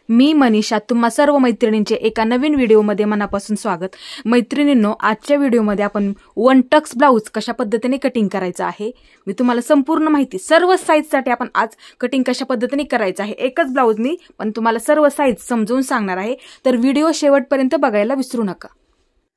मी मनीषा, तुम्हा सर्व मैत्रिणींचे एका नवीन व्हिडिओमध्ये मनापासून स्वागत। मैत्रिणींनो, आजच्या व्हिडिओमध्ये आपण वन टक्स ब्लाउज कशा पद्धतीने कटिंग करायचं आहे मी तुम्हाला संपूर्ण माहिती, सर्व साइजसाठी आपण आज कटिंग कशा पद्धतीने करायचं आहे। एकच ब्लाउज मी पण तुम्हाला सर्व साइज समजून सांगणार आहे, तर व्हिडिओ शेवटपर्यंत बघायला विसरू नका।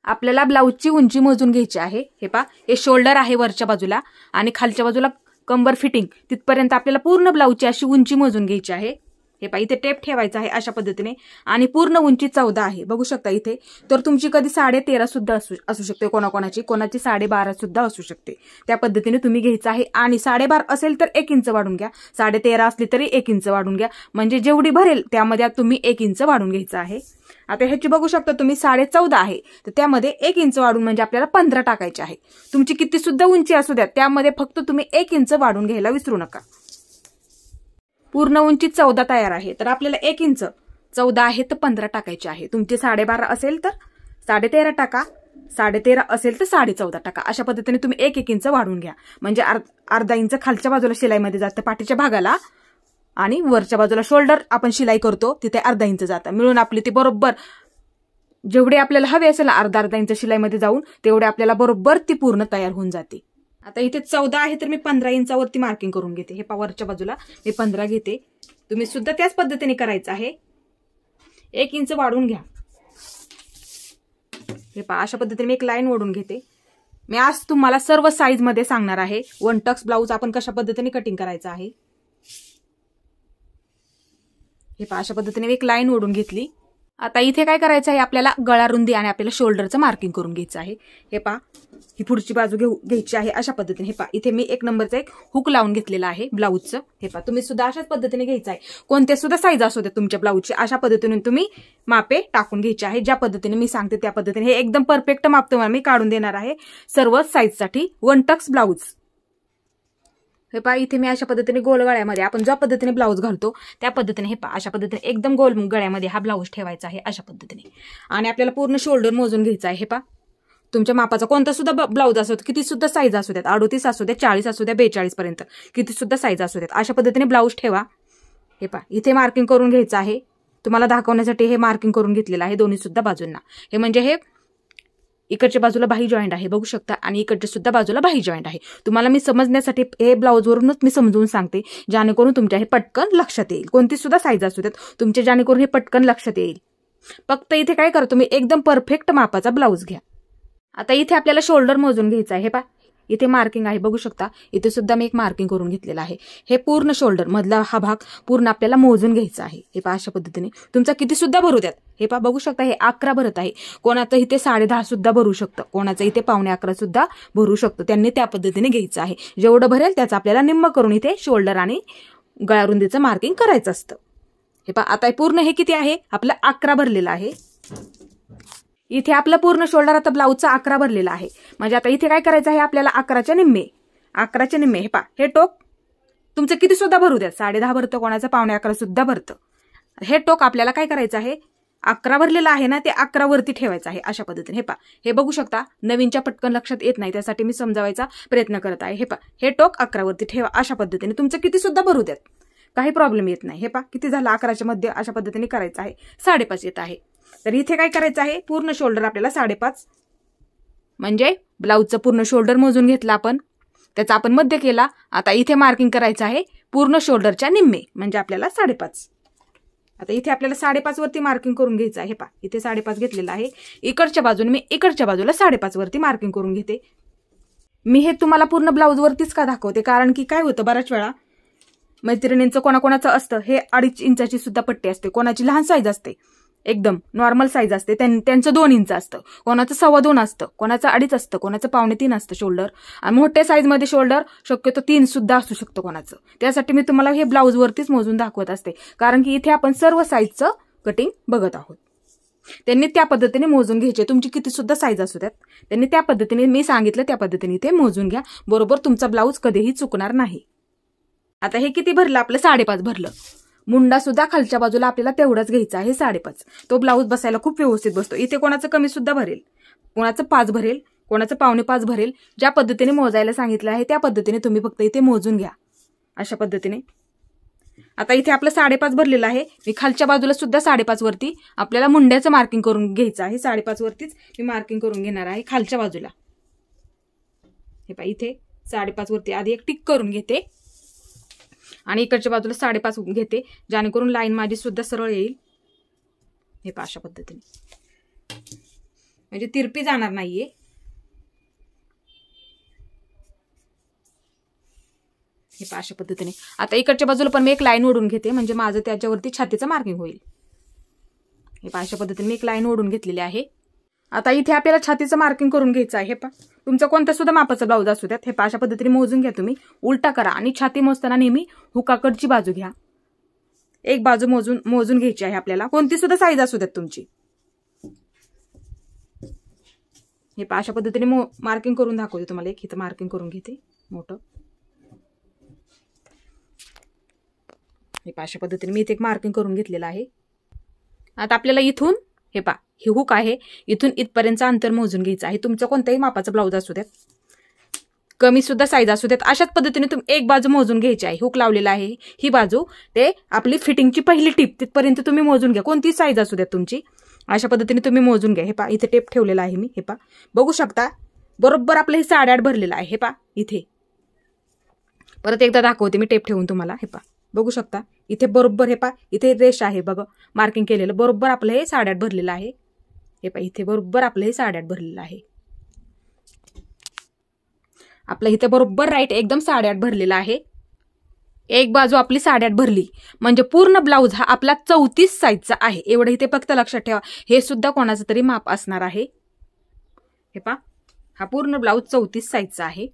आपल्याला ब्लाउजची उंची मोजून घ्यायची आहे। हे पहा, हे शोल्डर आहे वरच्या बाजूला आणि खालच्या बाजूला कंबर फिटिंग, तिथपर्यंत आपल्याला पूर्ण ब्लाउजची अशी उंची मोजून घ्यायची आहे। हे पहा, इथे टेप ठेवायचा आहे अशा पद्धतीने आणि पूर्ण उंची 14 आहे, बघू शकता इथे। तर तुमची कधी 13.5 सुद्धा असू शकते, कोणाची 12.5 सुद्धा असू शकते। त्या पद्धतीने तुम्ही घ्यायचं आहे आणि 12.5 असेल तर 1 इंच वाढून घ्या, 13.5 असली तरी 1 इंच वाढून घ्या, म्हणजे जेवढी भरेल त्यामध्ये तुम्ही 1 इंच वाढून घ्यायचं आहे। आता ह्याची बघू शकता तुम्ही 14.5 आहे, तर त्यामध्ये 1 इंच वाढून म्हणजे आपल्याला 15 टाकायचे आहे। तुमची किती सुद्धा उंची असू द्या, त्यामध्ये फक्त तुम्ही 1 इंच वाढून घ्यायला विसरू नका। पूर्ण उंची 14 तयार आहे, तर आपल्याला 1 इंच 14 आहे तर 15 टाकायचे आहे। तुमची 12.5 असेल तर 13.5 टाका, 13.5 असेल तर 14.5 टाका। अशा पद्धतीने तुम्ही 1 इंच वाढून घ्या, म्हणजे अर्धा इंच खालच्या बाजूला शिलाईमध्ये जातं पाठीच्या भागाला आणि वरच्या बाजूला शोल्डर आपण शिलाई करतो तिथे अर्धा इंच जातं, मिळून आपली ती बरोबर जेवढे आपल्याला हवे असेल अर्धा इंच शिलाईमध्ये जाऊन तेवढे आपल्याला बरोबर ती पूर्ण तयार होऊन जाते। आता इथे 14 आहे तर मी 15 इंचावरती मार्किंग करून घेते। हे वरच्या बाजूला मी 15 घेते, तुम्ही सुद्धा त्याच पद्धतीने करायचं आहे। 1 इंच वाढून घ्या। हे पहा, अशा पद्धतीने मी एक लाईन ओढून घेते। मी आज तुम्हाला सर्व साइज मध्ये सांगणार आहे वन टक्स ब्लाउज आपण कशा पद्धतीने कटिंग करायचं आहे। हे पहा, अशा पद्धतीने एक लाईन ओढून घेतली। आता इथे काय करायचं आहे, आपल्याला गळा रुंदी आणि आपल्याला शोल्डरचं मार्किंग करून घ्यायचं आहे। हे पहा, ही पुढची बाजू घ्यायची आहे अशा पद्धतीने। हे पहा, इथे मी 1 नंबरचा एक हुक लावून घेतलेला आहे ब्लाउजचं। हे पहा, तुम्ही सुद्धा अशाच पद्धतीने घ्यायचं आहे, कोणत्या सुद्धा साईज असू द्या तुमच्या ब्लाउजची, अशा पद्धतीने तुम्ही मापे टाकून घ्यायचे आहे। ज्या पद्धतीने मी सांगते त्या पद्धतीने हे एकदम परफेक्ट माप तुम्हाला मी काढून देणार आहे सर्व साईजसाठी वन टक्स ब्लाउज। हे पहा, इथे मी अशा पद्धतीने गोल गळ्यामध्ये आपण ज्या पद्धतीने ब्लाउज घालतो त्या पद्धतीने हे पहा अशा पद्धतीने एकदम गोल गळ्यामध्ये हा ब्लाउज ठेवायचा आहे अशा पद्धतीने। आणि आपल्याला पूर्ण शोल्डर मोजून घ्यायचा आहे। हे पहा, तुमच्या मापाचा कोणता सुद्धा ब्लाउज असो, किती सुद्धा साईज असू द्यात, 38 असू द्या, 40 असू द्या, 42 पर्यंत किती सुद्धा साईज असू द्यात, अशा पद्धतीने ब्लाउज ठेवा। हे पहा, इथे मार्किंग करून घ्यायचं आहे, तुम्हाला दाखवण्यासाठी हे मार्किंग करून घेतलेलं आहे दोन्ही सुद्धा बाजूंना। हे म्हणजे हे इकडच्या बाजूला बाही जॉईंट आहे, बघू शकता, आणि इकडच्या सुद्धा बाजूला बाही जॉईंट आहे। तुम्हाला मी समजण्यासाठी हे ब्लाउजवरूनच मी समजून सांगते, जेणेकरून तुमच्या हे पटकन लक्षात येईल, कोणती सुद्धा साईज असू द्यात तुमच्या, जेणेकरून हे पटकन लक्षात येईल। फक्त इथे काय करा, तुम्ही एकदम परफेक्ट मापाचा ब्लाउज घ्या। आता इथे आपल्याला शोल्डर मोजून घ्यायचं आहे। हे पहा, इथे मार्किंग आहे, बघू शकता, इथे सुद्धा मी एक मार्किंग करून घेतलेलं आहे। हे पूर्ण शोल्डर मधला हा भाग पूर्ण आपल्याला मोजून घ्यायचा आहे। हे पहा, अशा पद्धतीने तुमचा किती सुद्धा भरू द्यात। हे पहा, बघू शकता, हे 11 भरत आहे, कोणाचं इथे 10.5 सुद्धा भरू शकतं, कोणाचं इथे 11.15 सुद्धा भरू शकतं, त्यांनी त्या पद्धतीने घ्यायचं आहे। जेवढं भरेल त्याचं आपल्याला निम्म करून इथे शोल्डर आणि गळारुंदीचं मार्किंग करायचं असतं। हे पहा, आता पूर्ण हे किती आहे, आपलं 11 भरलेलं आहे। इथे आपलं पूर्ण शोल्डर आता ब्लाउजचा 11 भरलेला आहे, म्हणजे आता इथे काय करायचं आहे आपल्याला 11च्या निम्मे। हे पहा, हे टोक तुमचं किती सुद्धा भरू द्या, 10.5 भरतं, कोणाचं 11.15 सुद्धा भरतं। हे टोक आपल्याला काय करायचं आहे, 11 भरलेलं आहे ना, ते 11 वरती ठेवायचं आहे अशा पद्धतीने। हे पहा, हे बघू शकता, नवीनच्या पटकन लक्षात येत नाही त्यासाठी मी समजावायचा प्रयत्न करत आहे। हे पहा, हे टोक 11 वरती ठेवा अशा पद्धतीने, तुमचं किती सुद्धा भरू द्यात, काही प्रॉब्लेम येत नाही। हे पहा, किती झालं, 11च्या मध्ये अशा पद्धतीने करायचं आहे, 5.5 येत आहे। तर इथे काय करायचं आहे, पूर्ण शोल्डर आपल्याला 5.5, म्हणजे ब्लाउजचं पूर्ण शोल्डर मोजून घेतला आपण, त्याचा आपण मध्य केला। आता इथे मार्किंग करायचं आहे पूर्ण शोल्डरच्या निम्मे, म्हणजे आपल्याला 5.5। आता इथे आपल्याला 5.5 वरती मार्किंग करून घ्यायचं आहे। पहा, इथे 5.5 घेतलेलं आहे, इकडच्या बाजूने मी इकडच्या बाजूला 5.5 वरती मार्किंग करून घेते। मी हे तुम्हाला पूर्ण ब्लाउज वरतीच का दाखवते, कारण की काय होतं, बऱ्याच वेळा मैत्रिणींचं कोणाकोणाचं असतं हे 2.5 इंचाची सुद्धा पट्टी असते, कोणाची लहान साईज असते, एकदम नॉर्मल साईज असते, त्यांचं 2 इंच असतं, कोणाचं 2.25 असतं, कोणाचं 2.5 असतं, कोणाचं 2.25 असतं शोल्डर, आणि मोठ्या साईज मध्ये शोल्डर शक्यतो 3 सुद्धा असू शकतं कोणाचं। त्यासाठी मी तुम्हाला हे ब्लाउज वरतीच मोजून दाखवत असते, कारण की इथे आपण सर्व साईजचं कटिंग बघत आहोत। त्यांनी त्या पद्धतीने मोजून घ्यायचे, तुमची किती सुद्धा साईज असू द्यात, त्यांनी त्या पद्धतीने मी सांगितलं त्या पद्धतीने इथे मोजून घ्या, बरोबर तुमचा ब्लाउज कधीही चुकणार नाही। आता हे किती भरलं, आपलं 5.5 भरलं। मुंडा सुद्धा खालच्या बाजूला आपल्याला तेवढाच घ्यायचा आहे, 5.5। तो ब्लाउज बसायला खूप व्यवस्थित बसतो। इथे कोणाचं कमी सुद्धा भरेल, कोणाचं 5 भरेल, कोणाचं 4.25 भरेल, ज्या पद्धतीने मोजायला सांगितलं आहे त्या पद्धतीने तुम्ही फक्त इथे मोजून घ्या अशा पद्धतीने। आता इथे आपलं 5.5 भरलेलं आहे. मी खालच्या बाजूला सुद्धा 5.5 वरती आपल्याला मुंड्याचं मार्किंग करून घ्यायचं आहे. 5.5 वरतीच मी मार्किंग करून घेणार आहे खालच्या बाजूला. हे पहा इथे 5.5 वरती आधी एक टिक करून घेते आणि इकडच्या बाजूला 5.5 घेते, जेणेकरून लाईन माझी सुद्धा सरळ येईल. हे पहा अशा पद्धतीने, म्हणजे तिरपी जाणार नाहीये. हे पहा अशा पद्धतीने. आता इकडच्या बाजूला पण मी एक लाईन ओढून घेते, म्हणजे माझं त्याच्यावरती छातीचं मार्किंग होईल. हे पहा अशा पद्धतीने मी एक लाईन ओढून घेतलेली आहे. आता इथे आपल्याला छातीचं मार्किंग करून घ्यायचं आहे. हे पहा तुमचं कोणत्या सुद्धा मापाचा ब्लाऊज असू द्यात. हे पहा अशा पद्धतीने मोजून घ्या तुम्ही. उलटा करा आणि छाती मोजताना नेहमी हुकाकडची बाजू घ्या. एक बाजू मोजून घ्यायची आहे आपल्याला, कोणती सुद्धा साईज असू द्यात तुमची. हे पहा अशा पद्धतीने मार्किंग करून दाखवते तुम्हाला. एक इथं मार्किंग करून घेते मोठं. हे पहा अशा पद्धतीने मी इथे एक मार्किंग करून घेतलेलं आहे. आता आपल्याला इथून हे पहा हे हुक आहे, इथून इथपर्यंत अंतर मोजून घ्यायचं आहे. तुमचं कोणत्याही मापाचं ब्लाऊज असू द्यात, कमी सुद्धा साईज असू द्यात, अशाच पद्धतीने तुम्ही एक बाजू मोजून घ्यायची आहे. हुक लावलेला आहे, ही बाजू ते आपली फिटिंगची पहिली टिप तिथपर्यंत तुम्ही मोजून घ्या. कोणती साईज असू द्यात तुमची, अशा पद्धतीने तुम्ही मोजून घ्या. हे पहा इथे टेप ठेवलेला आहे मी. हे पहा बघू शकता बरोबर आपलं हे 8.5 भरलेलं आहे. हे पहा इथे परत एकदा दाखवते मी टेप ठेवून तुम्हाला. हे पहा बघू शकता इथे बरोबर. हे पहा इथे रेष आहे बघा मार्किंग केलेलं, बरोबर आपलं हे 8.5 भरलेलं आहे. हे पहा इथे बरोबर आपलं हे 8.5 भरलेलं आहे. आपलं इथे बरोबर राईट एकदम 8.5 भरलेला आहे. एक बाजू आपली 8.5 भरली म्हणजे पूर्ण ब्लाऊज हा आपला 34 साईजचा आहे. एवढं इथे फक्त लक्षात ठेवा. हे सुद्धा कोणाचं तरी माप असणार आहे. हे पहा हा पूर्ण ब्लाऊज 34 साईजचा आहे.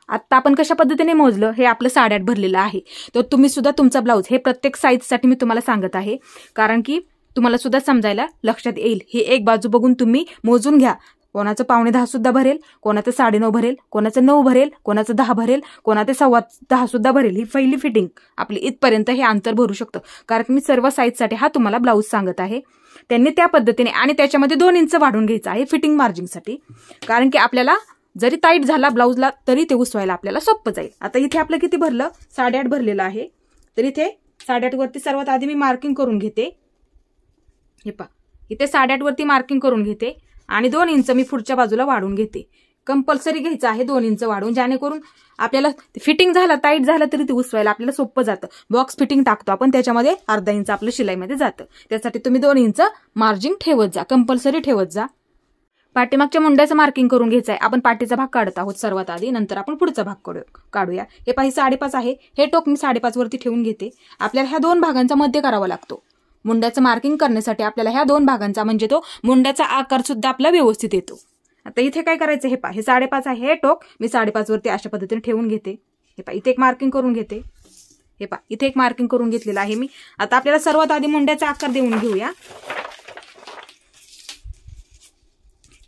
आता आपण कशा पद्धतीने मोजलं, हे आपलं 8.5 भरलेलं आहे. तर तुम्ही सुद्धा तुमचा ब्लाऊज हे प्रत्येक साईजसाठी मी तुम्हाला सांगत आहे, कारण की तुम्हाला सुद्धा समजायला लक्षात येईल. ही एक बाजू बघून तुम्ही मोजून घ्या. कोणाचं 9.5 सुद्धा भरेल, कोणाचं 9.5 भरेल, कोणाचं 9 भरेल, कोणाचं 10 भरेल, कोणाचं 10.25 सुद्धा भरेल. ही पहिली फिटिंग आपली इथपर्यंत हे अंतर भरू शकतं, कारण मी सर्व साईजसाठी हा तुम्हाला ब्लाऊज सांगत आहे. त्यांनी त्या पद्धतीने आणि त्याच्यामध्ये 2 इंच वाढून घ्यायचं आहे फिटिंग मार्जिनसाठी, कारण की आपल्याला जरी टाईट झाला ब्लाऊजला तरी ते उसवायला आपल्याला सोपं जाईल. आता इथे आपलं किती भरलं, 8.5 भरलेलं आहे. तर इथे 8.5 वरती सर्वात आधी मी मार्किंग करून घेते. हे पहा इथे 8.5 वरती मार्किंग करून घेते आणि 2 इंच मी पुढच्या बाजूला वाढून घेते. कंपल्सरी घ्यायचं आहे 2 इंच वाढून, जेणेकरून आपल्याला फिटिंग झालं टाईट झालं तरी ते उसवायला आपल्याला सोपं जातं. बॉक्स फिटिंग टाकतो आपण त्याच्यामध्ये अर्धा इंच आपलं शिलाईमध्ये जातं. त्यासाठी तुम्ही 2 इंच मार्जिन ठेवत जा, कंपल्सरी ठेवत जा. पाठीमागच्या मुंड्याचं मार्किंग करून घ्यायचं आहे. आपण पाठीचा भाग काढत आहोत सर्वात आधी, नंतर आपण पुढचा भाग काढूया. हे पाही 5.5 आहे. हे टोक मी 5.5 वरती ठेवून घेते. आपल्याला ह्या 2 भागांचा मध्य करावा लागतो. मुंड्याचं मार्किंग करण्यासाठी आपल्याला ह्या 2 भागांचा, म्हणजे तो मुंड्याचा आकार सुद्धा आपला व्यवस्थित येतो. आता इथे काय करायचं, हे पहा हे 5.5 आहे. हे टोक मी 5.5 वरती अशा पद्धतीने ठेवून घेते. हे पहा इथे एक मार्किंग करून घेते. हे पहा इथे एक मार्किंग करून घेतलेलं आहे मी. आता आपल्याला सर्वात आधी मुंड्याचा आकार देऊन घेऊया.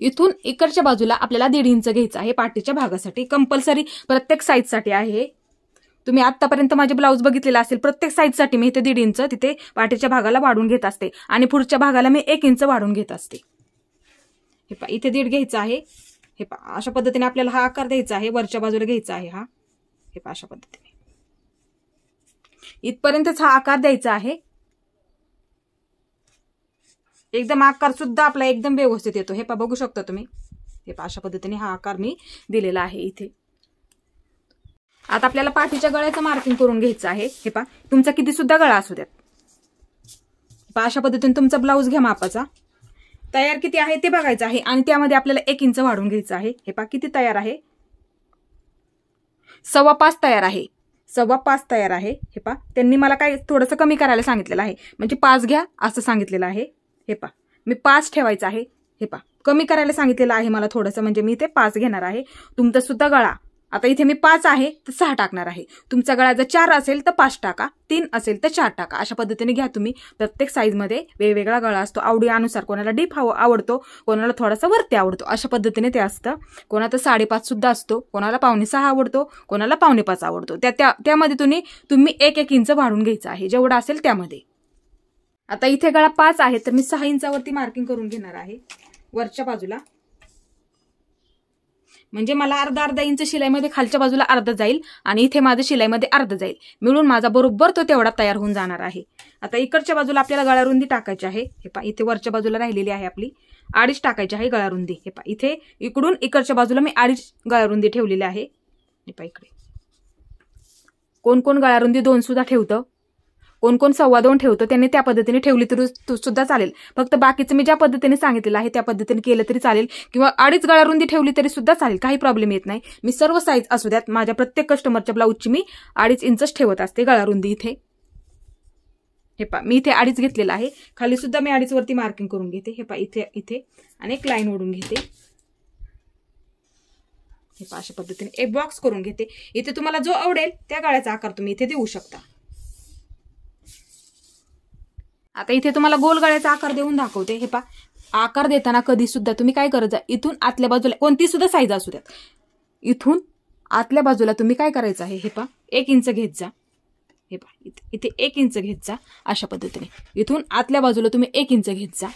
इथून इकडच्या बाजूला आपल्याला 1.5 इंच घ्यायचं आहे पाठीच्या भागासाठी. कंपल्सरी प्रत्येक साईजसाठी आहे. तुम्ही आतापर्यंत माझे ब्लाऊज बघितलेला असेल, प्रत्येक साईजसाठी मी इथे 1.5 इंच तिथे पाठीच्या भागाला वाढून घेत असते आणि पुढच्या भागाला मी 1 इंच वाढून घेत असते. हे पहा इथे 1.5 घ्यायचं आहे. हे पहा अशा पद्धतीने आपल्याला हा आकार द्यायचा आहे, वरच्या बाजूला घ्यायचा आहे हा. हे पहा अशा पद्धतीने इथपर्यंतच हा आकार द्यायचा आहे. एकदम आकार सुद्धा आपला एकदम व्यवस्थित येतो. हे पहा बघू शकता तुम्ही. हे पहा अशा पद्धतीने हा आकार मी दिलेला आहे इथे. आता आपल्याला पाठीच्या गळ्याचं मार्किंग करून घ्यायचं आहे. हे पहा तुमचा किती सुद्धा गळा असू द्यात. पहा अशा पद्धतीने तुमचा ब्लाऊज घ्या मापाचा. तयार किती आहे ते बघायचं आहे आणि त्यामध्ये आपल्याला 1 इंच वाढून घ्यायचं आहे. हे पहा किती तयार आहे, 5.25 तयार आहे. 5.25 तयार आहे. हे पहा त्यांनी मला काय थोडंसं कमी करायला सांगितलेलं आहे, म्हणजे 5 घ्या असं सांगितलेलं आहे. हे पहा मी 5 ठेवायचं आहे. हे पहा कमी करायला सांगितलेलं आहे मला थोडंसं, म्हणजे मी इथे 5 घेणार आहे. तुमचा सुद्धा गळा आता इथे मी 5 आहे तर 6 टाकणार आहे. तुमचा गळा जर 4 असेल तर 5 टाका, 3 असेल तर 4 टाका. अशा पद्धतीने घ्या तुम्ही. प्रत्येक साईजमध्ये वेगवेगळा गळा असतो आवडीनुसार. कोणाला डीप आवडतो, कोणाला थोडासा वरती आवडतो, अशा पद्धतीने ते असतं. कोणाला 5.5 सुद्धा असतो, कोणाला 5.25 आवडतो, कोणाला 5.25 आवडतो. त्यामध्ये तुम्ही 1 इंच वाढून घ्यायचं आहे जेवढं असेल त्यामध्ये. आता इथे गळा 5 आहे तर मी 6 इंचावरती मार्किंग करून घेणार आहे वरच्या बाजूला. म्हणजे मला अर्धा इंच शिलाईमध्ये खालच्या बाजूला अर्धा जाईल आणि इथे माझं शिलाईमध्ये अर्धा जाईल, मिळून माझा बरोबर तो तेवढा तयार होऊन जाणार आहे. आता इकडच्या बाजूला आपल्याला गळारुंदी टाकायची आहे. हे पहा इथे वरच्या बाजूला राहिलेली आहे आपली 2.5 टाकायची आहे गळारुंदी. हे पहा इथे इकडून इकडच्या बाजूला मी 2.5 गळारुंदी ठेवलेली आहे. हे पहा इकडे कोण कोण गळारुंदी 2 सुद्धा ठेवतं, कोण कोण 2.25 ठेवतं, त्यांनी त्या पद्धतीने ठेवली तरी सुद्धा चालेल. फक्त बाकीचं मी ज्या पद्धतीने सांगितलेलं आहे त्या पद्धतीने केलं तरी चालेल, किंवा 2.5 गळारुंदी ठेवली तरी सुद्धा चालेल, काही प्रॉब्लेम येत नाही. मी सर्व साईज असू द्यात, माझ्या प्रत्येक कस्टमरच्या ब्लाऊजची मी 2.5 इंचच ठेवत असते गळारुंदी इथे. हे पहा मी इथे 2.5 घेतलेला आहे, खाली सुद्धा मी 2.5 वरती मार्किंग करून घेते. हे पहा इथे इथे आणि एक लाईन ओढून घेते. हे पहा अशा पद्धतीने एक बॉक्स करून घेते. इथे तुम्हाला जो आवडेल त्या गळ्याचा आकार तुम्ही इथे देऊ शकता. आता इथे तुम्हाला गोल गळ्याचा आकार देऊन दाखवते. हे पहा आकार देताना कधी सुद्धा तुम्ही काय करायचं, इथून आतल्या बाजूला कोणती सुद्धा साईज असू द्यात, इथून आतल्या बाजूला तुम्ही काय करायचं आहे, हे पहा 1 इंच घेत जा. हे पहा इथे 1 इंच घेत जा. अशा पद्धतीने इथून आतल्या बाजूला तुम्ही 1 इंच घेत जा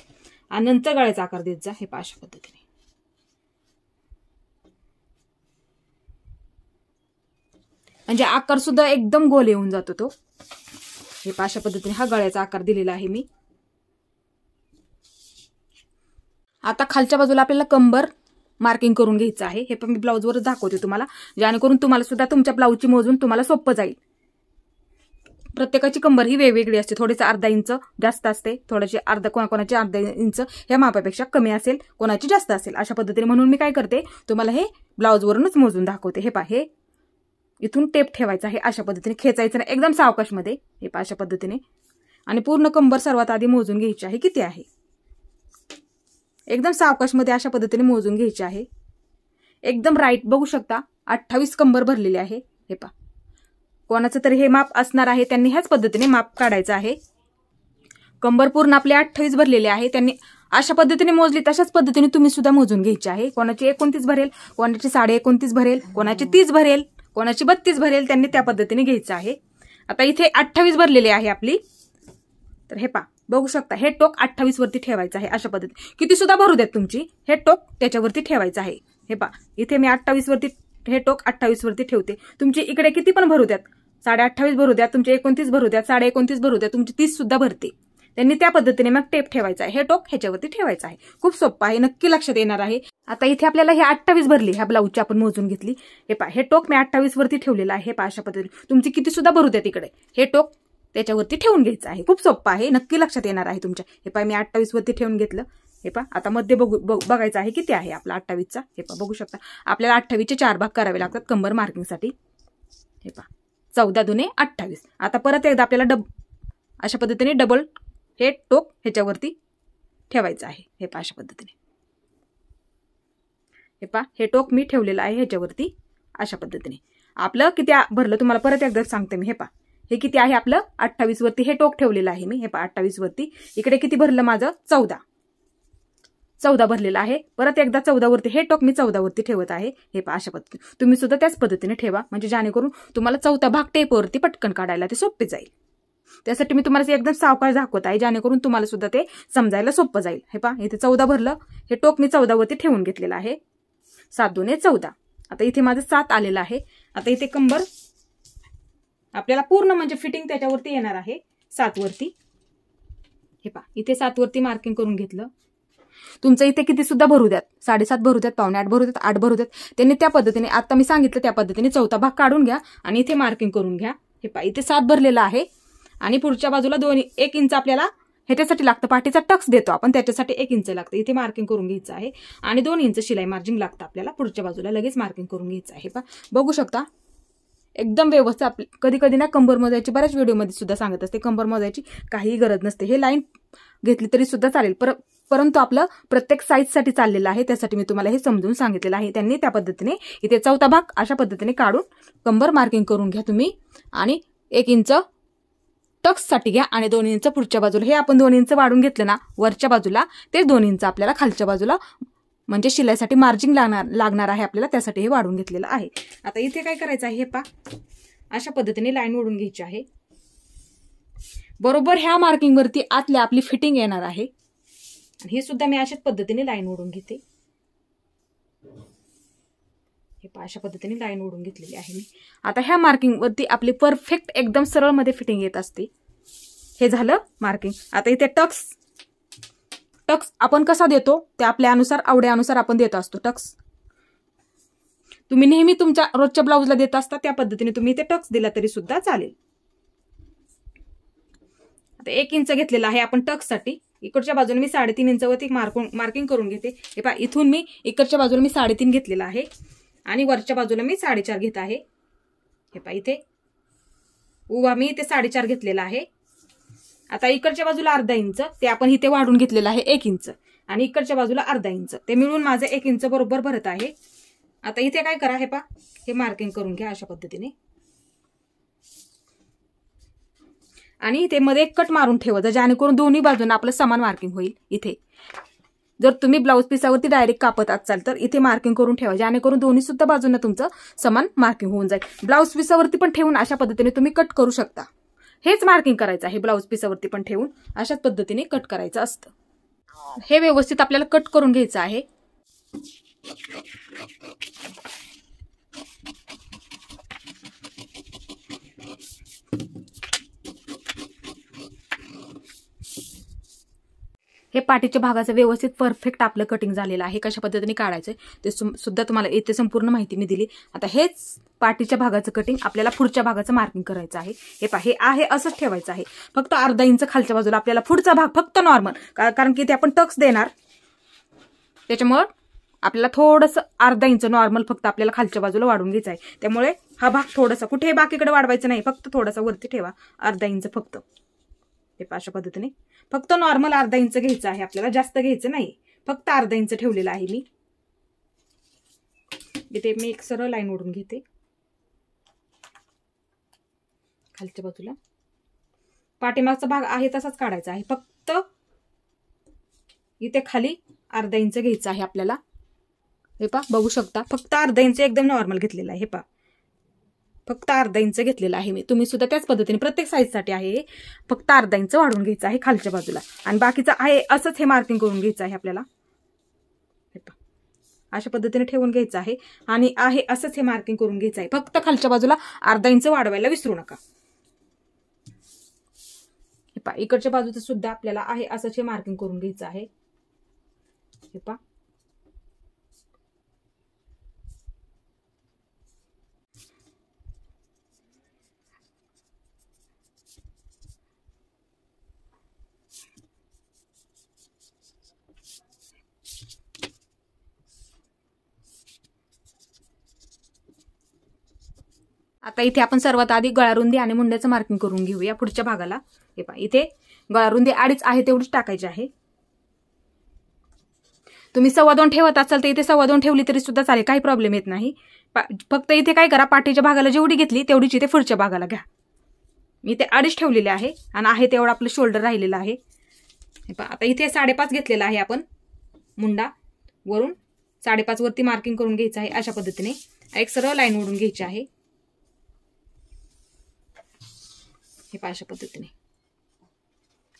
आणि नंतर गळ्याचा आकार देत जा. हे पहा अशा पद्धतीने. म्हणजे आकार सुद्धा एकदम गोल येऊन जातो तो. हे पहा अशा पद्धतीने हा गळ्याचा आकार दिलेला आहे मी. आता खालच्या बाजूला आपल्याला कंबर मार्किंग करून घ्यायचं आहे. हे पण मी ब्लाऊजवरच दाखवते तुम्हाला, जेणेकरून तुम्हाला सुद्धा तुमच्या ब्लाऊजची मोजून तुम्हाला सोपं जाईल. प्रत्येकाची कंबर ही वेगवेगळी असते, थोडीशी अर्धा इंच जास्त असते, थोडीशी कोणाची अर्धा इंच ह्या मापापेक्षा कमी असेल, कोणाची जास्त असेल. अशा पद्धतीने म्हणून मी काय करते, तुम्हाला हे ब्लाऊजवरूनच मोजून दाखवते. हे पहा हे इथून टेप ठेवायचा आहे, अशा पद्धतीने खेचायचं नाही, एकदम सावकाशमध्ये. हे पहा अशा पद्धतीने. आणि पूर्ण कंबर सर्वात आधी मोजून घ्यायची आहे किती आहे, एकदम सावकाशमध्ये अशा पद्धतीने मोजून घ्यायची आहे. एकदम राईट बघू शकता 28 कंबर भरलेली आहे. हे पहा कोणाचं तरी हे माप असणार आहे, त्यांनी ह्याच पद्धतीने माप काढायचं आहे. कंबर पूर्ण आपले 28 भरलेले आहे, त्यांनी अशा पद्धतीने मोजली तशाच पद्धतीने तुम्ही सुद्धा मोजून घ्यायची आहे. कोणाची 29 भरेल, कोणाची 29.5 भरेल, कोणाची 30 भरेल, कोणाची 32 भरेल, त्यांनी त्या पद्धतीने घ्यायचं आहे. आता इथे 28 भरलेली आहे आपली, तर हे पहा बघू शकता हे टोक 28 वरती ठेवायचं आहे. अशा पद्धतीने किती सुद्धा भरू द्यात तुमची, हे टोक त्याच्यावरती ठेवायचं आहे. हे पहा इथे मी 28 वरती हे टोक 28 वरती ठेवते. तुमची इकडे किती पण भरू द्यात, 28.5 भरू द्या, तुमचे 29 भरू द्या, 29.5 भरू द्या, तुमची 30 सुद्धा भरते. त्यांनी त्या पद्धतीने मग टेप ठेवायचा आहे, हे टोक ह्याच्यावरती ठेवायचं आहे. खूप सोपं आहे, नक्की लक्षात येणार आहे. आता इथे आपल्याला हे 28 भरली, ह्या ब्लाऊजची आपण मोजून घेतली. हे पहा हे टोक मी 28 वरती ठेवलेलं आहे. हे पहा अशा पद्धतीने तुमची किती सुद्धा भरू द्या तिकडे, हे टोक त्याच्यावरती ठेवून घ्यायचं आहे. खूप सोपं आहे, नक्की लक्षात येणार आहे तुमच्या. हे पहा मी 28 वरती ठेवून घेतलं. हे पहा आता मध्ये बघायचं आहे किती आहे आपला 28चा. हे पहा बघू शकता आपल्याला 28चे 4 भाग करावे लागतात कंबर मार्किंगसाठी. हे पहा 14 दुने 28. आता परत एकदा आपल्याला अशा पद्धतीने डबल हे टोक ह्याच्यावरती ठेवायचं आहे. हे पहा अशा पद्धतीने. हे पहा हे टोक मी ठेवलेलं आहे ह्याच्यावरती अशा पद्धतीने. आपलं किती भरलं तुम्हाला परत एकदा सांगते मी. हे पहा हे किती आहे आपलं 28 वरती हे टोक ठेवलेलं आहे मी. हे पहा 28 वरती इकडे किती भरलं माझं 14 भरलेलं आहे. परत एकदा 14 वरती हे टोक मी 14 वरती ठेवत आहे. हे पहा अशा पद्धतीने तुम्ही सुद्धा त्याच पद्धतीने ठेवा, म्हणजे जेणेकरून तुम्हाला 4था भाग टेपवरती पटकन काढायला ते सोपे जाईल. त्यासाठी मी तुम्हाला एकदम सावकाश दाखवत आहे, जेणेकरून तुम्हाला सुद्धा ते समजायला सोपं जाईल. हे पहा इथे 14 भरलं, हे टोक मी 14 वरती ठेवून घेतलेलं आहे. 7 दुने 14. आता इथे माझं 7 आलेलं आहे. आता इथे कंबर आपल्याला पूर्ण म्हणजे फिटिंग त्याच्यावरती येणार आहे 7 वरती. हे पहा इथे 7 वरती मार्किंग करून घेतलं. तुमचं इथे किती सुद्धा भरू द्यात, 7.5 भरू द्यात, 7.25 भरू द्यात, 8 भरू द्यात, त्यांनी त्या पद्धतीने आता मी सांगितलं त्या पद्धतीने 4था भाग काढून घ्या आणि इथे मार्किंग करून घ्या. हे पहा इथे 7 भरलेला आहे आणि पुढच्या बाजूला 1 इंच आपल्याला ह्याच्यासाठी लागतं, पाठीचा टक्स देतो आपण त्याच्यासाठी 1 इंच लागतं. इथे मार्किंग करून घ्यायचं आहे आणि 2 इंच शिलाई मार्जिन लागतं आपल्याला. पुढच्या बाजूला लगेच मार्किंग करून घ्यायचं आहे. पहा बघू शकता एकदम व्यवस्थित. कधी कधी ना कंबर मोजायची बऱ्याच व्हिडिओमध्ये सुद्धा सांगत असते, कंबर मोजायची काही गरज नसते. हे लाईन घेतली तरी सुद्धा चालेल, परंतु आपलं प्रत्येक साईजसाठी चाललेलं आहे, त्यासाठी मी तुम्हाला हे समजून सांगितलेलं आहे. त्यांनी त्या पद्धतीने इथे 4था भाग अशा पद्धतीने काढून कंबर मार्किंग करून घ्या तुम्ही आणि 1 इंच टक्ससाठी घ्या आणि 2 इंच पुढच्या बाजूला. हे आपण 2 इंच वाढून घेतलं ना वरच्या बाजूला, ते 2 इंच आपल्याला खालच्या बाजूला म्हणजे शिलाईसाठी मार्जिन लागणार आहे आपल्याला, त्यासाठी हे वाढून घेतलेलं आहे. आता इथे काय करायचं आहे, हे पहा अशा पद्धतीने लाईन ओढून घ्यायची आहे. बरोबर ह्या मार्किंग वरती आतल्या आपली फिटिंग येणार आहे. हे सुद्धा मी अशाच पद्धतीने लाईन ओढून घेते. अशा पद्धतीने लाईन ओढून घेतलेली आहे मी. आता ह्या मार्किंगवरती आपली परफेक्ट एकदम सरळमध्ये फिटिंग येत असते. हे झालं मार्किंग. आता इथे टक्स आपण कसा देतो ते आपल्या अनुसार आवड्यानुसार आपण देत असतो. टक्स तुम्ही नेहमी तुमच्या रोजच्या ब्लाऊजला देत असता त्या पद्धतीने तुम्ही इथे टक्स दिला तरी सुद्धा चालेल. आता 1 इंच घेतलेला आहे आपण टक्ससाठी. इकडच्या बाजूने मी 3.5 इंचावरती मार्किंग करून घेते. हे पहा, इथून मी इकडच्या बाजूला मी 3.5 घेतलेला आहे आणि वरच्या बाजूला मी 4.5 घेत आहे. हे पहा, इथे उभा मी इथे 4.5 घेतलेला आहे. आता इकडच्या बाजूला अर्धा इंच ते आपण इथे वाढून घेतलेलं आहे 1 इंच आणि इकडच्या बाजूला अर्धा इंच ते मिळून माझं 1 इंच बरोबर भरत आहे. आता इथे काय करा, हे पहा, हे मार्किंग करून घ्या अशा पद्धतीने आणि इथे मध्ये एक कट मारून ठेवा जेणेकरून दोन्ही बाजूंना आपलं समान मार्किंग होईल. इथे जर तुम्ही ब्लाऊज पिसावरती डायरेक्ट कापत असाल तर इथे मार्किंग करून ठेवा जेणेकरून दोन्ही सुद्धा बाजूंना तुमचं समान मार्किंग होऊन जाईल. ब्लाऊज पिसावरती पण ठेवून अशा पद्धतीने तुम्ही कट करू शकता. हेच मार्किंग करायचं आहे. ब्लाऊज पिसावरती पण ठेवून अशाच पद्धतीने कट करायचं असतं. हे व्यवस्थित आपल्याला कट करून घ्यायचं आहे. हे पाठीच्या भागाचं व्यवस्थित परफेक्ट आपलं कटिंग झालेलं आहे. कशा पद्धतीने काढायचं ते सुद्धा तुम्हाला इथे संपूर्ण माहिती मी दिली. आता हेच पाठीच्या भागाचं कटिंग आपल्याला पुढच्या भागाचं मार्किंग करायचं आहे. हे पहा, हे आहे असंच ठेवायचं आहे. फक्त अर्धा इंच खालच्या बाजूला आपल्याला पुढचा भाग फक्त नॉर्मल, कारण की ते आपण टक्स देणार त्याच्यामुळे आपल्याला थोडंसं अर्धा इंच नॉर्मल फक्त आपल्याला खालच्या बाजूला वाढवून घ्यायचं आहे. त्यामुळे हा भाग थोडासा कुठे बाकीकडे वाढवायचा नाही, फक्त थोडासा वरती ठेवा अर्धा इंच फक्त. हे पहा, अशा पद्धतीने फक्त नॉर्मल अर्धा इंच घ्यायचं आहे आपल्याला, जास्त घ्यायचं नाही. फक्त अर्धा इंच ठेवलेला आहे मी. इथे मी एक सरळ लाईन ओढून घेते खालच्या बाजूला. पाठीमागचा भाग आहे तसाच काढायचा आहे. फक्त इथे खाली अर्धा इंच घ्यायचं आहे आपल्याला. हे पहा, बघू शकता फक्त अर्धा इंच एकदम नॉर्मल घेतलेला आहे. हे पहा, फक्त अर्धा इंच घेतलेला आहे मी. तुम्ही सुद्धा त्याच पद्धतीने प्रत्येक साईजसाठी आहे फक्त अर्धा इंच वाढवून घ्यायचं आहे खालच्या बाजूला आणि बाकीचं आहे असंच हे मार्किंग करून घ्यायचं आहे आपल्याला. हे पहा, अशा पद्धतीने ठेवून घ्यायचं आहे आणि आहे असंच हे मार्किंग करून घ्यायचं आहे. फक्त खालच्या बाजूला अर्धा इंच वाढवायला विसरू नका. हे पहा, इकडच्या बाजूचं सुद्धा आपल्याला आहे असंच हे मार्किंग करून घ्यायचं आहे. हे पहा, आता इथे आपण सर्वात आधी गळारुंदी आणि मुंड्याचं मार्किंग करून घेऊया पुढच्या भागाला. हे पहा, इथे गळारुंदी 2.5 आहे तेवढीच टाकायची आहे. तुम्ही 2.25 ठेवत असाल तर इथे 2.25 ठेवली तरी सुद्धा चालेल, काही प्रॉब्लेम येत नाही. फक्त इथे काय करा, पाठीच्या भागाला जेवढी घेतली तेवढीच इथे पुढच्या भागाला घ्या. मी इथे 2.5 ठेवलेले आहे आणि आहे तेवढं आपलं शोल्डर राहिलेलं आहे. हे पहा, आता इथे 5.5 घेतलेला आहे आपण मुंडा. वरून 5.5 वरती मार्किंग करून घ्यायचं आहे. अशा पद्धतीने एक सरळ लाईन ओढून घ्यायची आहे. हे पहा, अशा पद्धतीने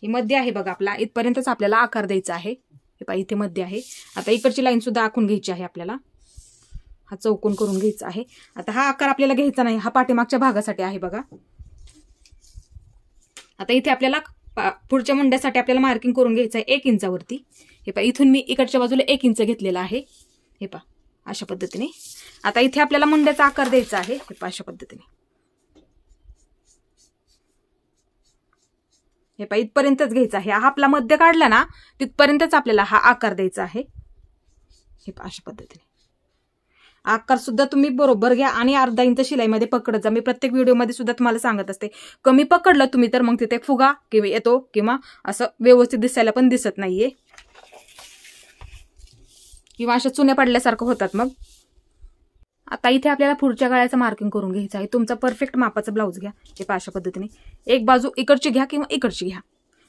ही मध्य आहे बघा आपला, इथपर्यंतच आपल्याला आकार द्यायचा आहे. हे पहा, इथे मध्य आहे. आता इकडची लाईन सुद्धा आखून घ्यायची आहे आपल्याला. हा चौकोन करून घ्यायचा आहे. आता हा आकार आपल्याला घ्यायचा नाही, हा पाठीमागच्या भागासाठी आहे बघा. आता इथे आपल्याला पुढच्या मुंड्यासाठी आपल्याला मार्किंग करून घ्यायचं आहे 1 इंचावरती. हे पहा, इथून मी इकडच्या बाजूला 1 इंच घेतलेला आहे. हे पहा, अशा पद्धतीने. आता इथे आपल्याला मुंड्याचा आकार द्यायचा आहे. हे पहा, अशा पद्धतीने. हे पहा, इथपर्यंतच घ्यायचा आहे. हा आपला मध्य काढला ना तिथपर्यंतच आपल्याला हा आकार द्यायचा आहे. हे पहा, अशा पद्धतीने. आकार सुद्धा तुम्ही बरोबर घ्या आणि अर्धा इंच शिलाईमध्ये पकडत जा. मी प्रत्येक व्हिडिओमध्ये सुद्धा तुम्हाला सांगत असते, कमी पकडलं तुम्ही तर मग तिथे फुगा किंवा येतो किंवा असं व्यवस्थित दिसायला पण दिसत नाहीये किंवा अशा चुन्या पडल्यासारखं होतात मग. आता इथे आपल्याला पुढच्या गळ्याचं मार्किंग करून घ्यायचं आहे. तुमचा परफेक्ट मापाचा ब्लाऊज घ्या. हे पहा, अशा पद्धतीने एक बाजू इकडची घ्या किंवा इकडची घ्या,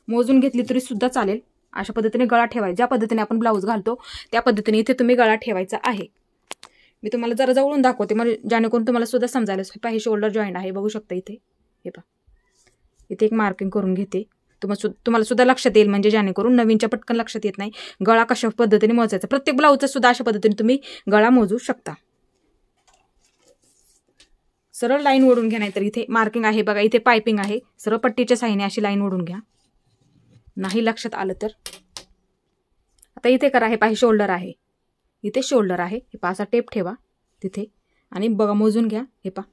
मोजून घेतली तरी सुद्धा चालेल. अशा पद्धतीने गळा ठेवायचा. ज्या पद्धतीने आपण ब्लाऊज घालतो त्या पद्धतीने इथे तुम्ही गळा ठेवायचा आहे. मी तुम्हाला जरा जवळून दाखवते म्हणजे जेणेकरून तुम्हाला सुद्धा समजायला. हे शोल्डर जॉईंट आहे, बघू शकता इथे. हे पहा, इथे एक मार्किंग करून घेते. तुम्हाला सुद्धा लक्षात येईल म्हणजे जेणेकरून नवीनच्या पटकन लक्षात येत नाही. गळा कशा पद्धतीने मोजायचा. प्रत्येक ब्लाऊजचा सुद्धा अशा पद्धतीने तुम्ही गळा मोजू शकता. सरळ लाईन ओढून घ्या, नाही तर इथे मार्किंग आहे बघा, इथे पायपिंग आहे, सरळ पट्टीच्या साहाय्याने अशी लाईन ओढून घ्या. नाही लक्षात आलं तर आता इथे करा. हे पहा शोल्डर आहे, इथे शोल्डर आहे. हे पहा असा टेप ठेवा तिथे आणि बघा मोजून घ्या. हे पहा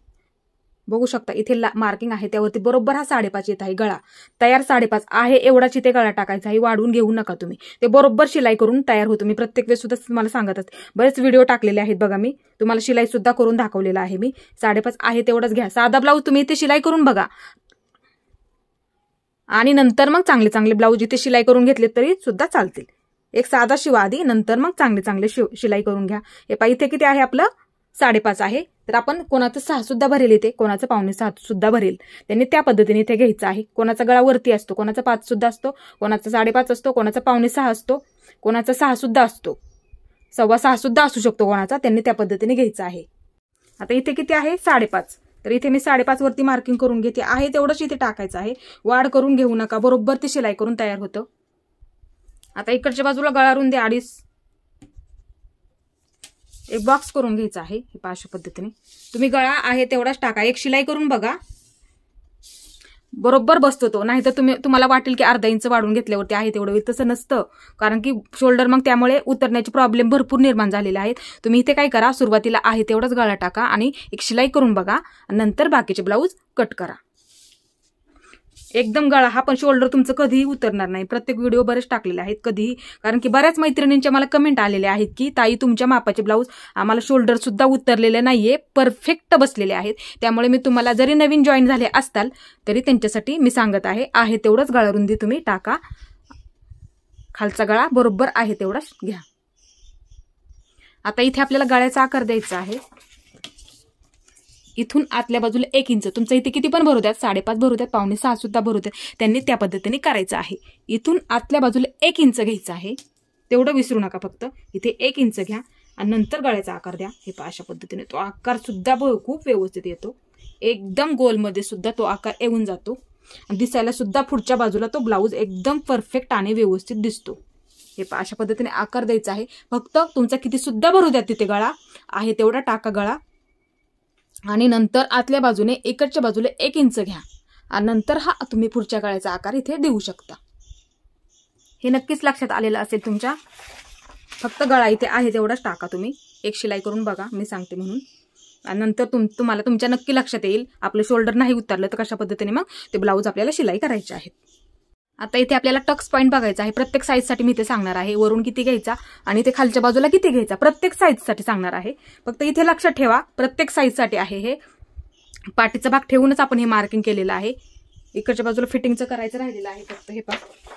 बघू शकता इथे मार्किंग आहे, त्यावरती बरोबर हा 5.5 येत आहे. गळा तयार 5.5 आहे एवढाच इथे गळा टाकायचा आहे. वाढवून घेऊ नका तुम्ही, ते बरोबर शिलाई करून तयार होतो. मी प्रत्येक वेळेस सुद्धा तुम्हाला सांगत असते, बरेच व्हिडिओ टाकलेले आहेत बघा, मी तुम्हाला शिलाई सुद्धा करून दाखवलेला आहे. मी 5.5 आहे तेवढंच घ्या. साधा ब्लाऊज तुम्ही इथे शिलाई करून बघा आणि नंतर मग चांगले चांगले ब्लाऊज इथे शिलाई करून घेतले तरी सुद्धा चालतील. एक साधा शिवा आधी, नंतर मग चांगले चांगले शिलाई करून घ्या. हे पहा इथे किती आहे आपलं 5.5 आहे. तर आपण कोणाचं 6 सुद्धा भरेल, इथे कोणाचं 5.25 सुद्धा भरेल. त्यांनी त्या पद्धतीने इथे घ्यायचं आहे. कोणाचा गळा वरती असतो, कोणाचा 5 सुद्धा असतो, कोणाचा 5.5 असतो, कोणाचा 5.25 असतो, कोणाचा 6 सुद्धा असतो, 6.25 सुद्धा असू शकतो कोणाचा. त्यांनी त्या पद्धतीने घ्यायचं आहे. आता इथे किती आहे 5.5, तर इथे मी 5.5 वरती मार्किंग करून घेते आहे. तेवढंच इथे टाकायचं आहे. वाढ करून घेऊ नका, बरोबर ते शिलाई करून तयार होतं. आता इकडच्या बाजूला गळा रुंदी 2.5 एक बॉक्स करून घ्यायचा आहे. हे पहा अशा पद्धतीने तुम्ही गळा आहे तेवढाच टाका. एक शिलाई करून बघा, बरोबर बसतो तो. नाही तर तुम्हाला वाटेल की अर्धा इंच वाढून घेतल्यावरती आहे तेवढं होईल, तसं नसतं. कारण की शोल्डर मग त्यामुळे उतरण्याचे प्रॉब्लेम भरपूर निर्माण झालेले आहेत. तुम्ही इथे काय करा, सुरुवातीला आहे तेवढाच गळा टाका आणि एक शिलाई करून बघा, नंतर बाकीचे ब्लाऊज कट करा. एकदम गळा हा पण शोल्डर तुमचं कधीही उतरणार नाही. प्रत्येक व्हिडिओ बरेच टाकलेले आहेत कधीही, कारण की बऱ्याच मैत्रिणींच्या मला कमेंट आलेले आहेत की ताई तुमच्या मापाचे ब्लाऊज आम्हाला शोल्डर सुद्धा उतरलेले नाहीये, परफेक्ट बसलेले आहेत. त्यामुळे मी तुम्हाला जरी नवीन जॉईन झाले असताल तरी त्यांच्यासाठी मी सांगत आहे तेवढंच गळा रुंदी तुम्ही टाका. खालचा गळा बरोबर आहे तेवढाच घ्या. आता इथे आपल्याला गळ्याचा आकार द्यायचा आहे. इथून आतल्या बाजूला 1 इंच, तुमचं इथे किती पण भरू द्यात, 5.5 भरू द्यात, 5.25 सुद्धा भरू द्यात, त्यांनी त्या पद्धतीने करायचं आहे. इथून आतल्या बाजूला 1 इंच घ्यायचं आहे, तेवढं विसरू नका. फक्त इथे 1 इंच घ्या आणि नंतर गळ्याचा आकार द्या. हे पहा अशा पद्धतीने तो आकार सुद्धा खूप व्यवस्थित येतो. एकदम गोलमध्ये सुद्धा तो आकार येऊन जातो आणि दिसायला सुद्धा पुढच्या बाजूला तो ब्लाऊज एकदम परफेक्ट आणि व्यवस्थित दिसतो. हे पहा अशा पद्धतीने आकार द्यायचा आहे. फक्त तुमचा किती सुद्धा भरू द्या, तिथे गळा आहे तेवढा टाका गळा आणि नंतर आतल्या बाजूने इकडच्या बाजूला 1 इंच घ्या आणि नंतर हा तुम्ही पुढच्या गळ्याचा आकार इथे देऊ शकता. हे नक्कीच लक्षात आलेलं असेल तुमच्या. फक्त गळा इथे आहे तेवढाच टाका तुम्ही. एक शिलाई करून बघा, मी सांगते म्हणून. आणि नंतर तुम्हाला तुमच्या नक्की लक्षात येईल आपलं शोल्डर नाही उतरलं तर कशा पद्धतीने मग ते ब्लाऊज आपल्याला शिलाई करायचे आहेत. आता इथे आपल्याला टक्स पॉईंट बघायचा आहे. प्रत्येक साईजसाठी मी इथे सांगणार आहे, वरून किती घ्यायचा आणि इथे खालच्या बाजूला किती घ्यायचा, प्रत्येक साईजसाठी सांगणार आहे. फक्त इथे लक्षात ठेवा प्रत्येक साईजसाठी आहे. हे पाठीचा भाग ठेवूनच आपण हे मार्किंग केलेलं आहे. इकडच्या बाजूला फिटिंगचं करायचं राहिलेलं आहे. फक्त हे पहा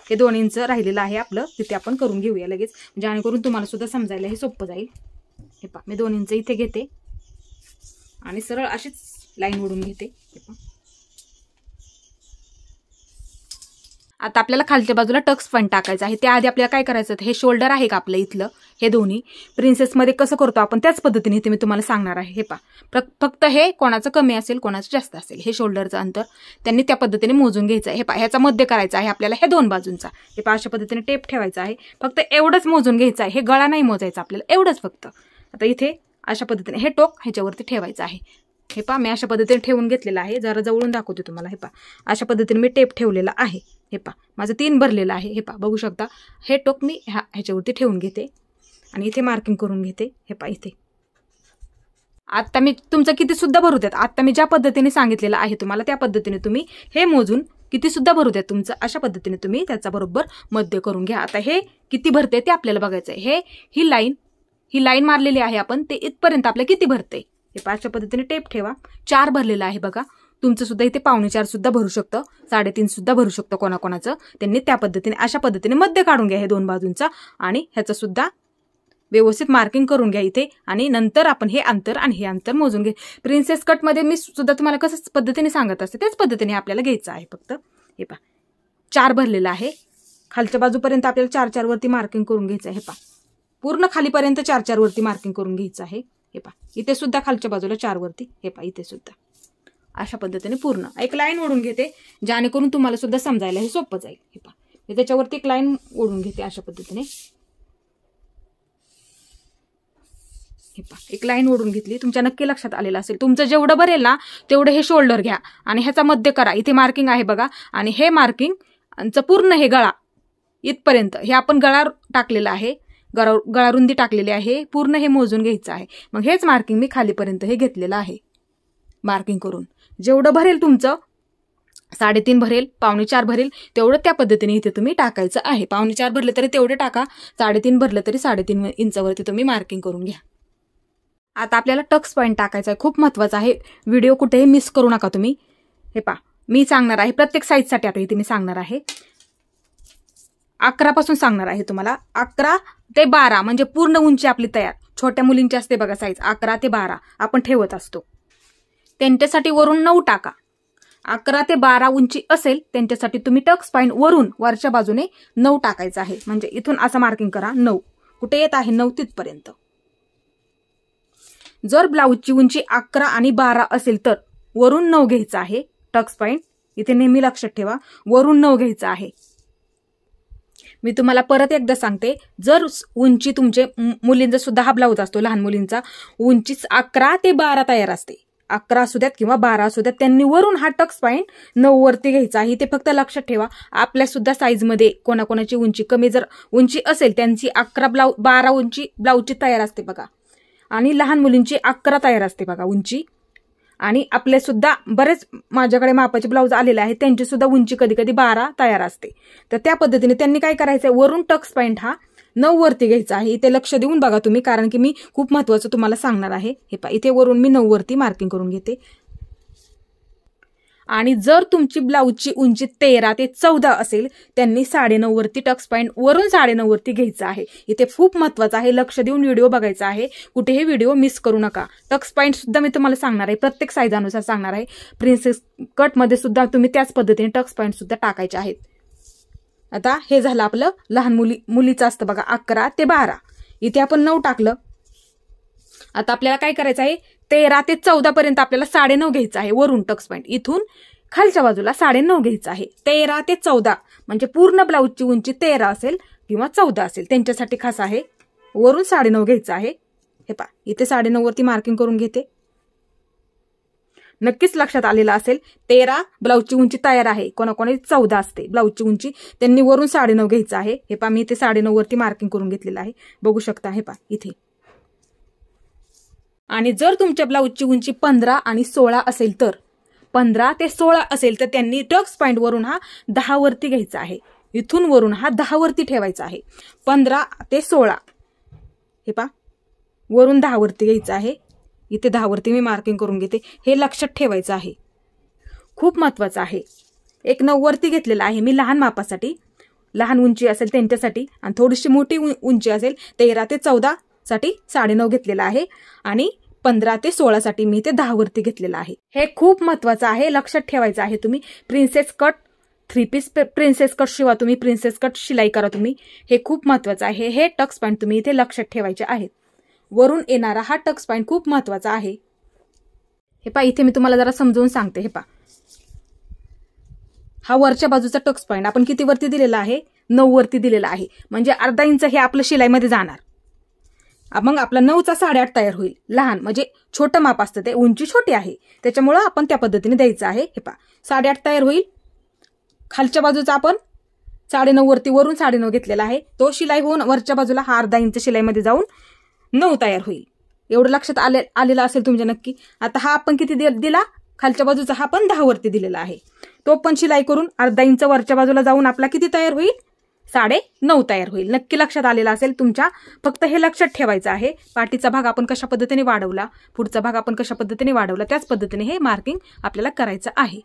हे 2 इंच राहिलेलं आहे आपलं, तिथे आपण करून घेऊया लगेच, जेणेकरून तुम्हाला सुद्धा समजायला हे सोपं जाईल. हे पहा मी 2 इंच इथे घेते आणि सरळ अशीच लाईन ओढून घेते. हे पहा आता आपल्याला खालच्या बाजूला टक्स पॉईंट टाकायचा आहे. त्याआधी आपल्याला काय करायचं, हे शोल्डर आहे का आपलं इथलं, हे दोन्ही प्रिन्सेसमध्ये कसं करतो आपण त्याच पद्धतीने इथे मी तुम्हाला सांगणार आहे. हे पहा फक्त हे कोणाचं कमी असेल कोणाचं जास्त असेल, हे शोल्डरचं अंतर त्यांनी त्या पद्धतीने मोजून घ्यायचं आहे. हे पहा ह्याचा मध्य करायचा आहे आपल्याला, हे 2 बाजूंचा. हे पहा अशा पद्धतीने टेप ठेवायचा आहे. फक्त एवढंच मोजून घ्यायचं आहे, हे गळा नाही मोजायचा आपल्याला, एवढंच फक्त. आता इथे अशा पद्धतीने हे टोक ह्याच्यावरती ठेवायचं आहे. हे पहा मी अशा पद्धतीने ठेवून घेतलेलं आहे. जरा जवळून दाखवते तुम्हाला. हे पहा अशा पद्धतीने मी टेप ठेवलेला आहे. हे पहा माझं 3 भरलेलं आहे. हे पहा बघू शकता. हे टोक मी ह्याच्यावरती ठेवून घेते आणि इथे मार्किंग करून घेते. हे पहा इथे आता मी तुमचं किती सुद्धा भरू द्यात, आता मी ज्या पद्धतीने सांगितलेलं आहे तुम्हाला त्या पद्धतीने तुम्ही हे मोजून किती सुद्धा भरू द्यात तुमचं, अशा पद्धतीने तुम्ही त्याचा बरोबर मध्य करून घ्या. आता हे किती भरते ते आपल्याला बघायचं आहे. ही लाईन मारलेली आहे आपण, ते इथपर्यंत आपल्याला किती भरते. हे पहा अशा पद्धतीने टेप ठेवा. 4 भरलेलं आहे बघा. तुमचं सुद्धा इथे 4.25 सुद्धा भरू शकतं, 3.5 सुद्धा भरू शकतं कोणाकोणाचं. त्यांनी त्या पद्धतीने अशा पद्धतीने मध्य काढून घ्या हे 2 बाजूंचा आणि ह्याचं सुद्धा व्यवस्थित मार्किंग करून घ्या इथे आणि नंतर आपण हे अंतर आणि हे अंतर मोजून घे. प्रिन्सेस कटमध्ये मी सुद्धा तुम्हाला कसं पद्धतीने सांगत असते त्याच पद्धतीने आपल्याला घ्यायचं आहे. फक्त हे पहा 4 भरलेलं आहे. खालच्या बाजूपर्यंत आपल्याला 4-4 वरती मार्किंग करून घ्यायचं आहे. हे पहा पूर्ण खालीपर्यंत 4-4 वरती मार्किंग करून घ्यायचं आहे. हे पहा इथे सुद्धा खालच्या बाजूला 4 वरती. हे पहा इथे सुद्धा अशा पद्धतीने पूर्ण एक लाईन ओढून घेते, जेणेकरून तुम्हाला सुद्धा समजायला हे सोपं जाईल. हे पहा मी त्याच्यावरती एक लाईन ओढून घेते अशा पद्धतीने. हे पहा एक लाईन ओढून घेतली. तुमच्या नक्की लक्षात आलेलं असेल. तुमचं जेवढं भरेल ना तेवढं हे शोल्डर घ्या आणि ह्याचा मध्य करा. इथे मार्किंग आहे बघा आणि हे मार्किंग पूर्ण हे गळा इथपर्यंत हे आपण गळा टाकलेला आहे, गळा रुंदी टाकलेली आहे, पूर्ण हे मोजून घ्यायचं आहे. मग हेच मार्किंग मी खालीपर्यंत हे घेतलेलं आहे मार्किंग करून. जेवढं भरेल तुमचं 3.5 भरेल, 3.25 भरेल तेवढं त्या पद्धतीने इथे तुम्ही टाकायचं आहे. 3.25 भरले तरी तेवढे टाका, 3.5 भरले तरी 3.5 इंचावरती तुम्ही मार्किंग करून घ्या. आता आपल्याला टक्स पॉईंट टाकायचा आहे, खूप महत्वाचा आहे. व्हिडिओ कुठेही मिस करू नका तुम्ही. हे पहा मी सांगणार आहे प्रत्येक साईजसाठी. आता इथे मी सांगणार आहे 11 पासून सांगणार आहे तुम्हाला. 11 ते 12 म्हणजे पूर्ण उंची आपली तयार. छोट्या मुलींची असते बघा साईज 11 ते 12 आपण ठेवत असतो. त्यांच्यासाठी वरून 9 टाका. 11 ते 12 उंची असेल त्यांच्यासाठी तुम्ही टक्स पॉईंट वरून वरच्या बाजूने 9 टाकायचं आहे. म्हणजे इथून असं मार्किंग करा 9. कुठे येत आहे 9 तिथपर्यंत. जर ब्लाऊजची उंची 11 आणि 12 असेल तर वरून 9 घ्यायचं आहे टक्स पॉईंट. इथे नेहमी लक्षात ठेवा वरून 9 घ्यायचं आहे. मी तुम्हाला परत एकदा सांगते, जर उंची तुमचे मुलींचा सुद्धा हा ब्लाऊज असतो लहान मुलींचा, उंची 11 ते 12 तयार असते. 11 असू द्यात किंवा 12 असू द्यात, त्यांनी वरून हा टक्स पॉईंट 9 वरती घ्यायचा आहे. ते फक्त लक्षात ठेवा आपल्या सुद्धा साईजमध्ये कोणाकोणाची उंची कमी जर उंची असेल त्यांची 12 उंची ब्लाऊजची तयार असते बघा आणि लहान मुलींची 11 तयार असते बघा उंची. आणि आपले सुद्धा बरेच माझ्याकडे मापाचे ब्लाऊज आलेले आहेत त्यांची सुद्धा उंची कधी कधी 12 तयार असते. तर त्या पद्धतीने त्यांनी काय करायचंय वरून टक्स पॉईंट हा 9 वरती घ्यायचा आहे. इथे लक्ष देऊन बघा तुम्ही, कारण की मी खूप महत्वाचं तुम्हाला सांगणार आहे. हे पहा इथे वरून मी 9 वरती मार्किंग करून घेते. आणि जर तुमची ब्लाऊजची उंची 13 ते 14 असेल त्यांनी 9.5 वरती टक्स पॉईंट वरून 9.5 वरती घ्यायचं आहे. इथे खूप महत्वाचं आहे, लक्ष देऊन व्हिडिओ बघायचा आहे, कुठेही व्हिडिओ मिस करू नका. टक्स पॉईंट सुद्धा मी तुम्हाला सांगणार आहे, प्रत्येक साईजानुसार सांगणार आहे. प्रिन्सेस कट मध्ये सुद्धा तुम्ही त्याच पद्धतीने टक्स पॉईंट सुद्धा टाकायचे आहेत. आता हे झालं आपलं लहान मुलीचं असतं बघा 11 ते 12. इथे आपण 9 टाकलं. आता आपल्याला काय करायचं आहे 13 ते 14 पर्यंत आपल्याला 9.5 घ्यायचं आहे वरून टक्स पॉईंट. इथून खालच्या बाजूला 9.5 घ्यायचं आहे. 13 ते 14 म्हणजे पूर्ण ब्लाऊजची उंची 13 असेल किंवा 14 असेल त्यांच्यासाठी खास आहे. वरून 9.5 घ्यायचं आहे. हे पहा इथे 9.5 वरती मार्किंग करून घेते. नक्कीच लक्षात आलेलं असेल. 13 ब्लाऊजची उंची तयार आहे, कोणाकोणी 14 असते ब्लाऊजची उंची, त्यांनी वरून 9.5 घ्यायचं आहे. हे पहा मी इथे 9.5 वरती मार्किंग करून घेतलेलं आहे, बघू शकता. हे पहा इथे. आणि जर तुमच्या ब्लाऊजची उंची 15 आणि 16 असेल तर 15 ते 16 असेल तर त्यांनी टक्स पॉईंट वरून हा 10 वरती घ्यायचा आहे. इथून वरून हा 10 वरती ठेवायचा आहे. 15 ते 16 हे पहा वरून 10 वरती घ्यायचं आहे. इथे 10 वरती मी मार्किंग करून घेते. हे लक्षात ठेवायचं आहे, खूप महत्वाचं आहे. एक 9 वरती घेतलेला आहे मी लहान मापासाठी, लहान उंची असेल त्यांच्यासाठी, आणि थोडीशी मोठी उंची असेल 13 ते 14 साठी 9.5 घेतलेला आहे. आणि 15 ते 16 साठी मी ते 10 वरती घेतलेलं आहे. हे खूप महत्वाचं आहे, लक्षात ठेवायचं आहे. तुम्ही princess cut 3 piece princess cut शिवा, तुम्ही प्रिन्सेस कट शिलाई करा तुम्ही, हे खूप महत्वाचं आहे. हे टक्स पॉईंट तुम्ही इथे लक्षात ठेवायचे आहेत. वरून येणारा हा टक्स पॉईंट खूप महत्वाचा आहे. हे पहा इथे मी तुम्हाला जरा समजावून सांगते. हे पहा हा वरच्या बाजूचा टक्स पॉईंट आपण किती वरती दिलेला आहे 9 वरती दिलेला आहे. म्हणजे अर्धा इंच हे आपलं शिलाईमध्ये जाणार. मग आपला 9चा 8.5 तयार होईल. लहान म्हणजे छोटं माप असतं, ते उंची छोटी आहे त्याच्यामुळं आपण त्या पद्धतीने द्यायचं आहे. हे पहा 8.5 तयार होईल. खालच्या बाजूचा आपण 9.5 वरती वरून 9.5 घेतलेला आहे. तो शिलाई होऊन वरच्या बाजूला हा अर्धा इंच शिलाईमध्ये जाऊन 9 तयार होईल. एवढं लक्षात आलेलं असेल तुमच्या नक्की. आता हा आपण किती दिला खालच्या बाजूचा, हा पण 10 वरती दिलेला आहे. तो पण शिलाई करून अर्धा इंच वरच्या बाजूला जाऊन आपला किती तयार होईल 9.5 तयार होईल. नक्की लक्षात आलेलं असेल तुमच्या. फक्त हे लक्षात ठेवायचं आहे, पाठीचा भाग आपण कशा पद्धतीने वाढवला, पुढचा भाग आपण कशा पद्धतीने वाढवला, त्याच पद्धतीने हे मार्किंग आपल्याला करायचं आहे.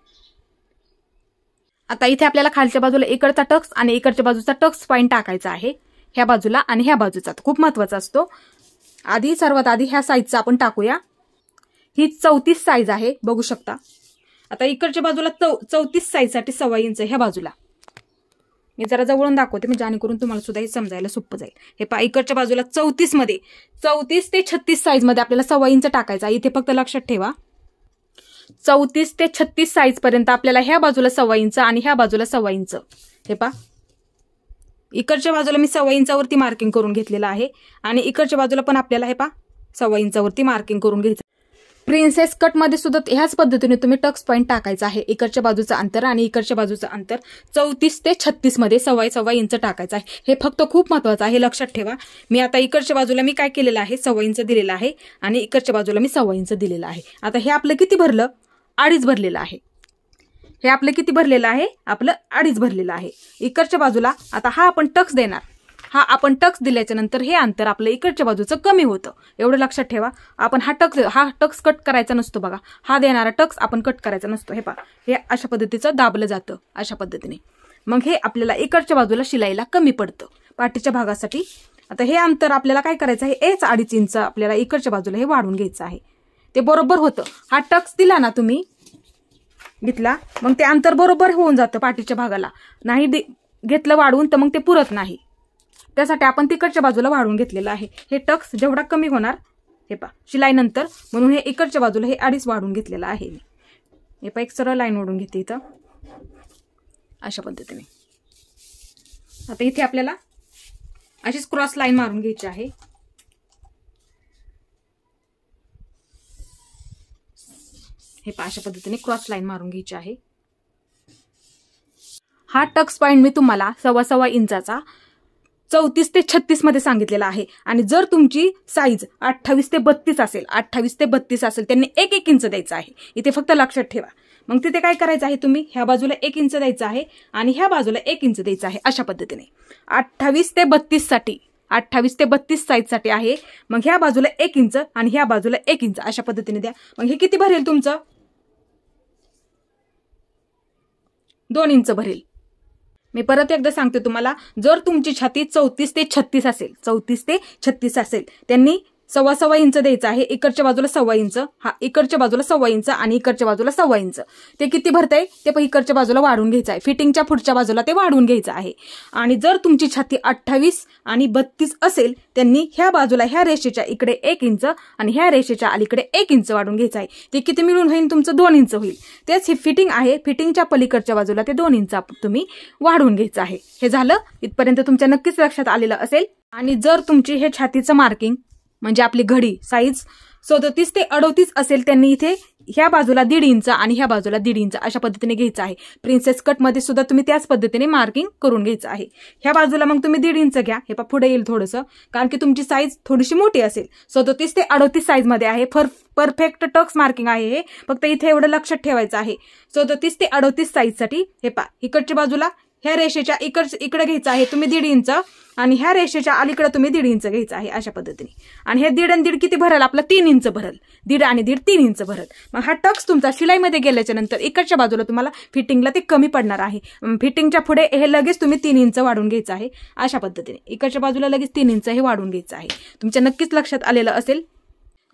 आता इथे आपल्याला खालच्या बाजूला इकडचा टक्स आणि इकडच्या बाजूचा टक्स पॉईंट टाकायचा आहे. ह्या बाजूला आणि ह्या बाजूचा खूप महत्वाचा असतो. सर्वात आधी ह्या साईजचा आपण टाकूया. ही 34 साईज आहे, बघू शकता. आता इकडच्या बाजूला 34 साईजसाठी 1.25 इंच ह्या बाजूला मी जरा जवळून दाखवते, म्हणजे जेणेकरून तुम्हाला सुद्धा हे समजायला सोपं जाईल. हे पहा इकडच्या बाजूला 34 मध्ये 34 ते 36 साईज मध्ये आपल्याला 1.25 इंच टाकायचा. इथे फक्त लक्षात ठेवा 34 ते 36 साईज पर्यंत आपल्याला ह्या बाजूला 1.25 इंच आणि ह्या बाजूला 1.25 इंच. हे पहा इकडच्या बाजूला मी 1.25 इंचावरती मार्किंग करून घेतलेलं आहे आणि इकडच्या बाजूला पण आपल्याला हे पहा 1.25 इंचावरती मार्किंग करून घ्यायचं। प्रिन्सेस कट मध्ये सुद्धा ह्याच पद्धतीने तुम्ही टक्स पॉइंट टाकायचा आहे। इकडच्या बाजूचं अंतर आणि इकडच्या बाजूचं अंतर 34 ते 36 मध्ये 1.25 इंच टाकायचं आहे। हे फक्त खूप महत्त्वाचं आहे, लक्षात ठेवा। मी आता इकडच्या बाजूला मी काय केलेलं आहे, 1.25 इंच दिलेलं आहे आणि इकडच्या बाजूला मी 1.25 इंच दिलेलं आहे। आता हे आपलं किती भरलं, 2.5 भरलेलं आहे। हे आपलं किती भरलेलं आहे, आपलं 2.5 भरलेलं आहे। इकडच्या बाजूला आता हा आपण टक्स देणार, हा आपण टक्स दिल्याच्या नंतर हे अंतर आपलं इकडच्या बाजूचं कमी होतं, एवढं लक्षात ठेवा। आपण हा टक्स कट करायचा नसतो बघा, हा देणारा टक्स आपण कट करायचा नसतो। हे पहा, हे अशा पद्धतीचं दाबलं जातं अशा पद्धतीने, मग हे आपल्याला इकडच्या बाजूला शिलाईला कमी पडतं पाठीच्या भागासाठी। आता हे अंतर आपल्याला काय करायचं आहे, 2.5 इंच आपल्याला इकडच्या बाजूला हे वाढवून घ्यायचं आहे। ते बरोबर होतं, हा टक्स दिला ना तुम्ही घेतला, मग ते अंतर बरोबर होऊन जातं पाठीच्या भागाला। नाही घेतलं वाढवून तर मग ते पुरत नाही, त्यासाठी आपण तिकडच्या बाजूला वाढवून घेतलेलं आहे। हे टक्स जेवढा कमी होणार, हे पहा शिलाई नंतर, म्हणून हे इकडच्या बाजूला हे 2.5 वाढवून घेतलेलं आहे मी। हे पहा, एक सरळ लाईन ओढून घेते इथं अशा पद्धतीने। आता इथे आपल्याला अशीच क्रॉस लाईन मारून घ्यायची आहे। हे पहा, अशा पद्धतीने क्रॉस लाईन मारून घ्यायची आहे। हा टक्स पॉइंट मी तुम्हाला 1.25 इंचाचा 34 ते 36 मध्ये सांगितलेला आहे। आणि जर तुमची साईज 28 ते 32 असेल, 28 ते 32 असेल, त्यांनी 1 इंच द्यायचं आहे इथे, फक्त लक्षात ठेवा। मग तिथे काय करायचं आहे, तुम्ही ह्या बाजूला 1 इंच द्यायचं आहे आणि ह्या बाजूला 1 इंच द्यायचं आहे अशा पद्धतीने। 28 ते 32 साठी, 28 ते 32 साईज साठी आहे, मग ह्या बाजूला 1 इंच आणि ह्या बाजूला 1 इंच अशा पद्धतीने द्या। मग हे किती भरेल तुमचं, 2 इंच भरेल। मी परत एकदा सांगते तुम्हाला, जर तुमची छाती 34 ते 36 असेल, 34 ते 36 असेल, त्यांनी 1.25 इंच द्यायचं आहे, इकडच्या बाजूला 1.25 इंच, हा इकडच्या बाजूला 1.25 इंच आणि इकडच्या बाजूला 1.25 इंच। ते किती भरतंय ते पण इकडच्या बाजूला वाढवून घ्यायचं आहे, फिटिंगच्या पुढच्या बाजूला ते वाढवून घ्यायचं आहे। आणि जर तुमची छाती 28 आणि 32 असेल, त्यांनी ह्या बाजूला ह्या रेषेच्या इकडे 1 इंच आणि ह्या रेषेच्या अलीकडे 1 इंच वाढवून घ्यायचं आहे। ते किती मिळून होईल तुमचं, 2 इंच होईल। तेच ही फिटिंग आहे, फिटिंगच्या पलीकडच्या बाजूला ते 2 इंच तुम्ही वाढवून घ्यायचं आहे। हे झालं, इथपर्यंत तुमच्या नक्कीच लक्षात आलेलं असेल। आणि जर तुमची हे छातीचं मार्किंग म्हणजे आपली घडी साईज 37 ते 38 असेल, त्यांनी इथे ह्या बाजूला 1.5 इंच आणि ह्या बाजूला 1.5 इंच अशा पद्धतीने घ्यायचं आहे। प्रिन्सेस कट मध्ये सुद्धा तुम्ही त्याच पद्धतीने मार्किंग करून घ्यायचं आहे। ह्या बाजूला मग तुम्ही 1.5 इंच घ्या, हे पहा पुढे येईल थोडंसं, कारण की तुमची साईज थोडीशी मोठी असेल। 37 ते 38 साईज मध्ये आहे, परफेक्ट टक्स मार्किंग आहे हे, फक्त इथे एवढं लक्षात ठेवायचं आहे। 37 ते 38 साईज साठी हे पहा, इकडच्या बाजूला ह्या रेषेच्या इकडे घ्यायचं आहे तुम्ही 1.5 इंच आणि ह्या रेषेच्या अलीकडे तुम्ही 1.5 इंच घ्यायचं आहे अशा पद्धतीने। आणि हे 1.5 आणि 1.5 किती भरल, आपला 3 इंच भरल, 1.5 आणि 1.5 3 इंच भरल। मग हा टक्स तुमचा शिलाईमध्ये गेल्याच्या नंतर इकडच्या बाजूला तुम्हाला फिटिंगला ते कमी पडणार आहे। फिटिंगच्या पुढे हे लगेच तुम्ही 3 इंच वाढवून घ्यायचं आहे अशा पद्धतीने, इकडच्या बाजूला लगेच 3 इंच हे वाढवून घ्यायचं आहे। तुमच्या नक्कीच लक्षात आलेलं असेल।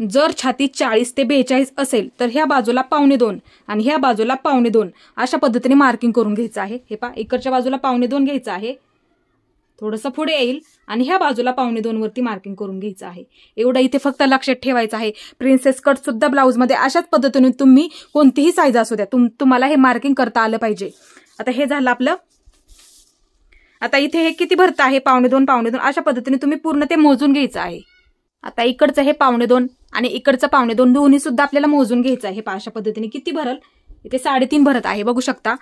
जर छाती 40 ते 42 असेल, तर ह्या बाजूला 1.25 आणि ह्या बाजूला 1.25 अशा पद्धतीने मार्किंग करून घ्यायचं आहे। हे पहा, इकडच्या बाजूला 1.25 घ्यायचं आहे, थोडंसं पुढे येईल आणि ह्या बाजूला 1.25 वरती मार्किंग करून घ्यायचं आहे। एवढं इथे फक्त लक्षात ठेवायचं आहे। प्रिन्सेस कट सुद्धा ब्लाउज मध्ये अशाच पद्धतीने तुम्ही कोणतीही साईज असू द्या, तुम्हाला हे मार्किंग करता आलं पाहिजे। आता हे झालं आपलं। आता इथे हे किती भरतं आहे, 1.25 अशा पद्धतीने तुम्ही पूर्ण ते मोजून घ्यायचं आहे। आता इकडचं हे 1.25 आणि इकडचं 1.25 दोन्ही सुद्धा आपल्याला मोजून घ्यायचं आहे। अशा पद्धतीने किती भरल, इथे 3.5 भरत आहे, बघू शकता।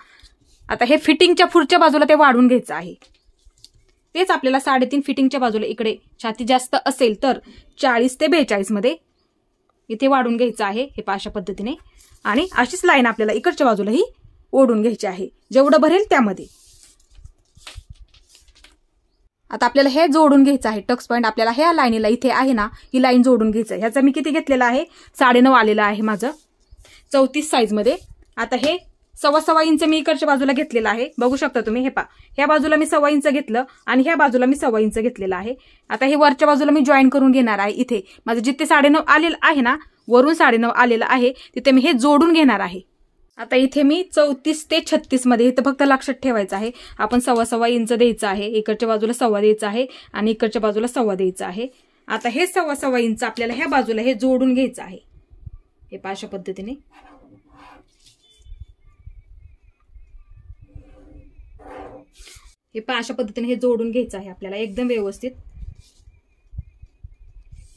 आता हे फिटिंगच्या पुढच्या बाजूला ते वाढवून घ्यायचं आहे। तेच आपल्याला 3.5 फिटिंगच्या बाजूला, इकडे छाती जास्त असेल तर 40 ते 42 मध्ये इथे वाढवून घ्यायचं आहे। हे अशा पद्धतीने, आणि अशीच लाईन आपल्याला इकडच्या बाजूलाही ओढून घ्यायची आहे, जेवढं भरेल त्यामध्ये। आता आपल्याला हे जोडून घ्यायचं आहे, टक्स पॉइंट आपल्याला ह्या लाईनीला इथे आहे ना, ही लाईन जोडून घ्यायचं आहे। ह्याचा मी किती घेतलेला आहे, 9.5 आलेला आहे माझं 34 साईज मध्ये। आता हे 1.25 इंच मी इकडच्या बाजूला घेतलेलं आहे, बघू शकता तुम्ही। हे पहा, ह्या बाजूला मी 1.25 इंच घेतलं आणि ह्या बाजूला मी 1.25 इंच घेतलेलं आहे। आता हे वरच्या बाजूला मी जॉईन करून घेणार आहे। इथे माझं जिथे 9.5 आलेलं आहे ना, वरून 9.5 आलेलं आहे, तिथे मी हे जोडून घेणार आहे। आता इथे मी 34 ते 36 मध्ये, इथं फक्त लक्षात ठेवायचं आहे, आपण 1.25 इंच द्यायचं आहे, इकडच्या बाजूला 1.25 द्यायचं आहे आणि इकडच्या बाजूला 1.25 द्यायचं आहे। आता हे 1.25 इंच आपल्याला ह्या बाजूला हे जोडून घ्यायचं आहे। हे पहा अशा पद्धतीने, हे पहा अशा पद्धतीने हे जोडून घ्यायचं आहे आपल्याला एकदम व्यवस्थित।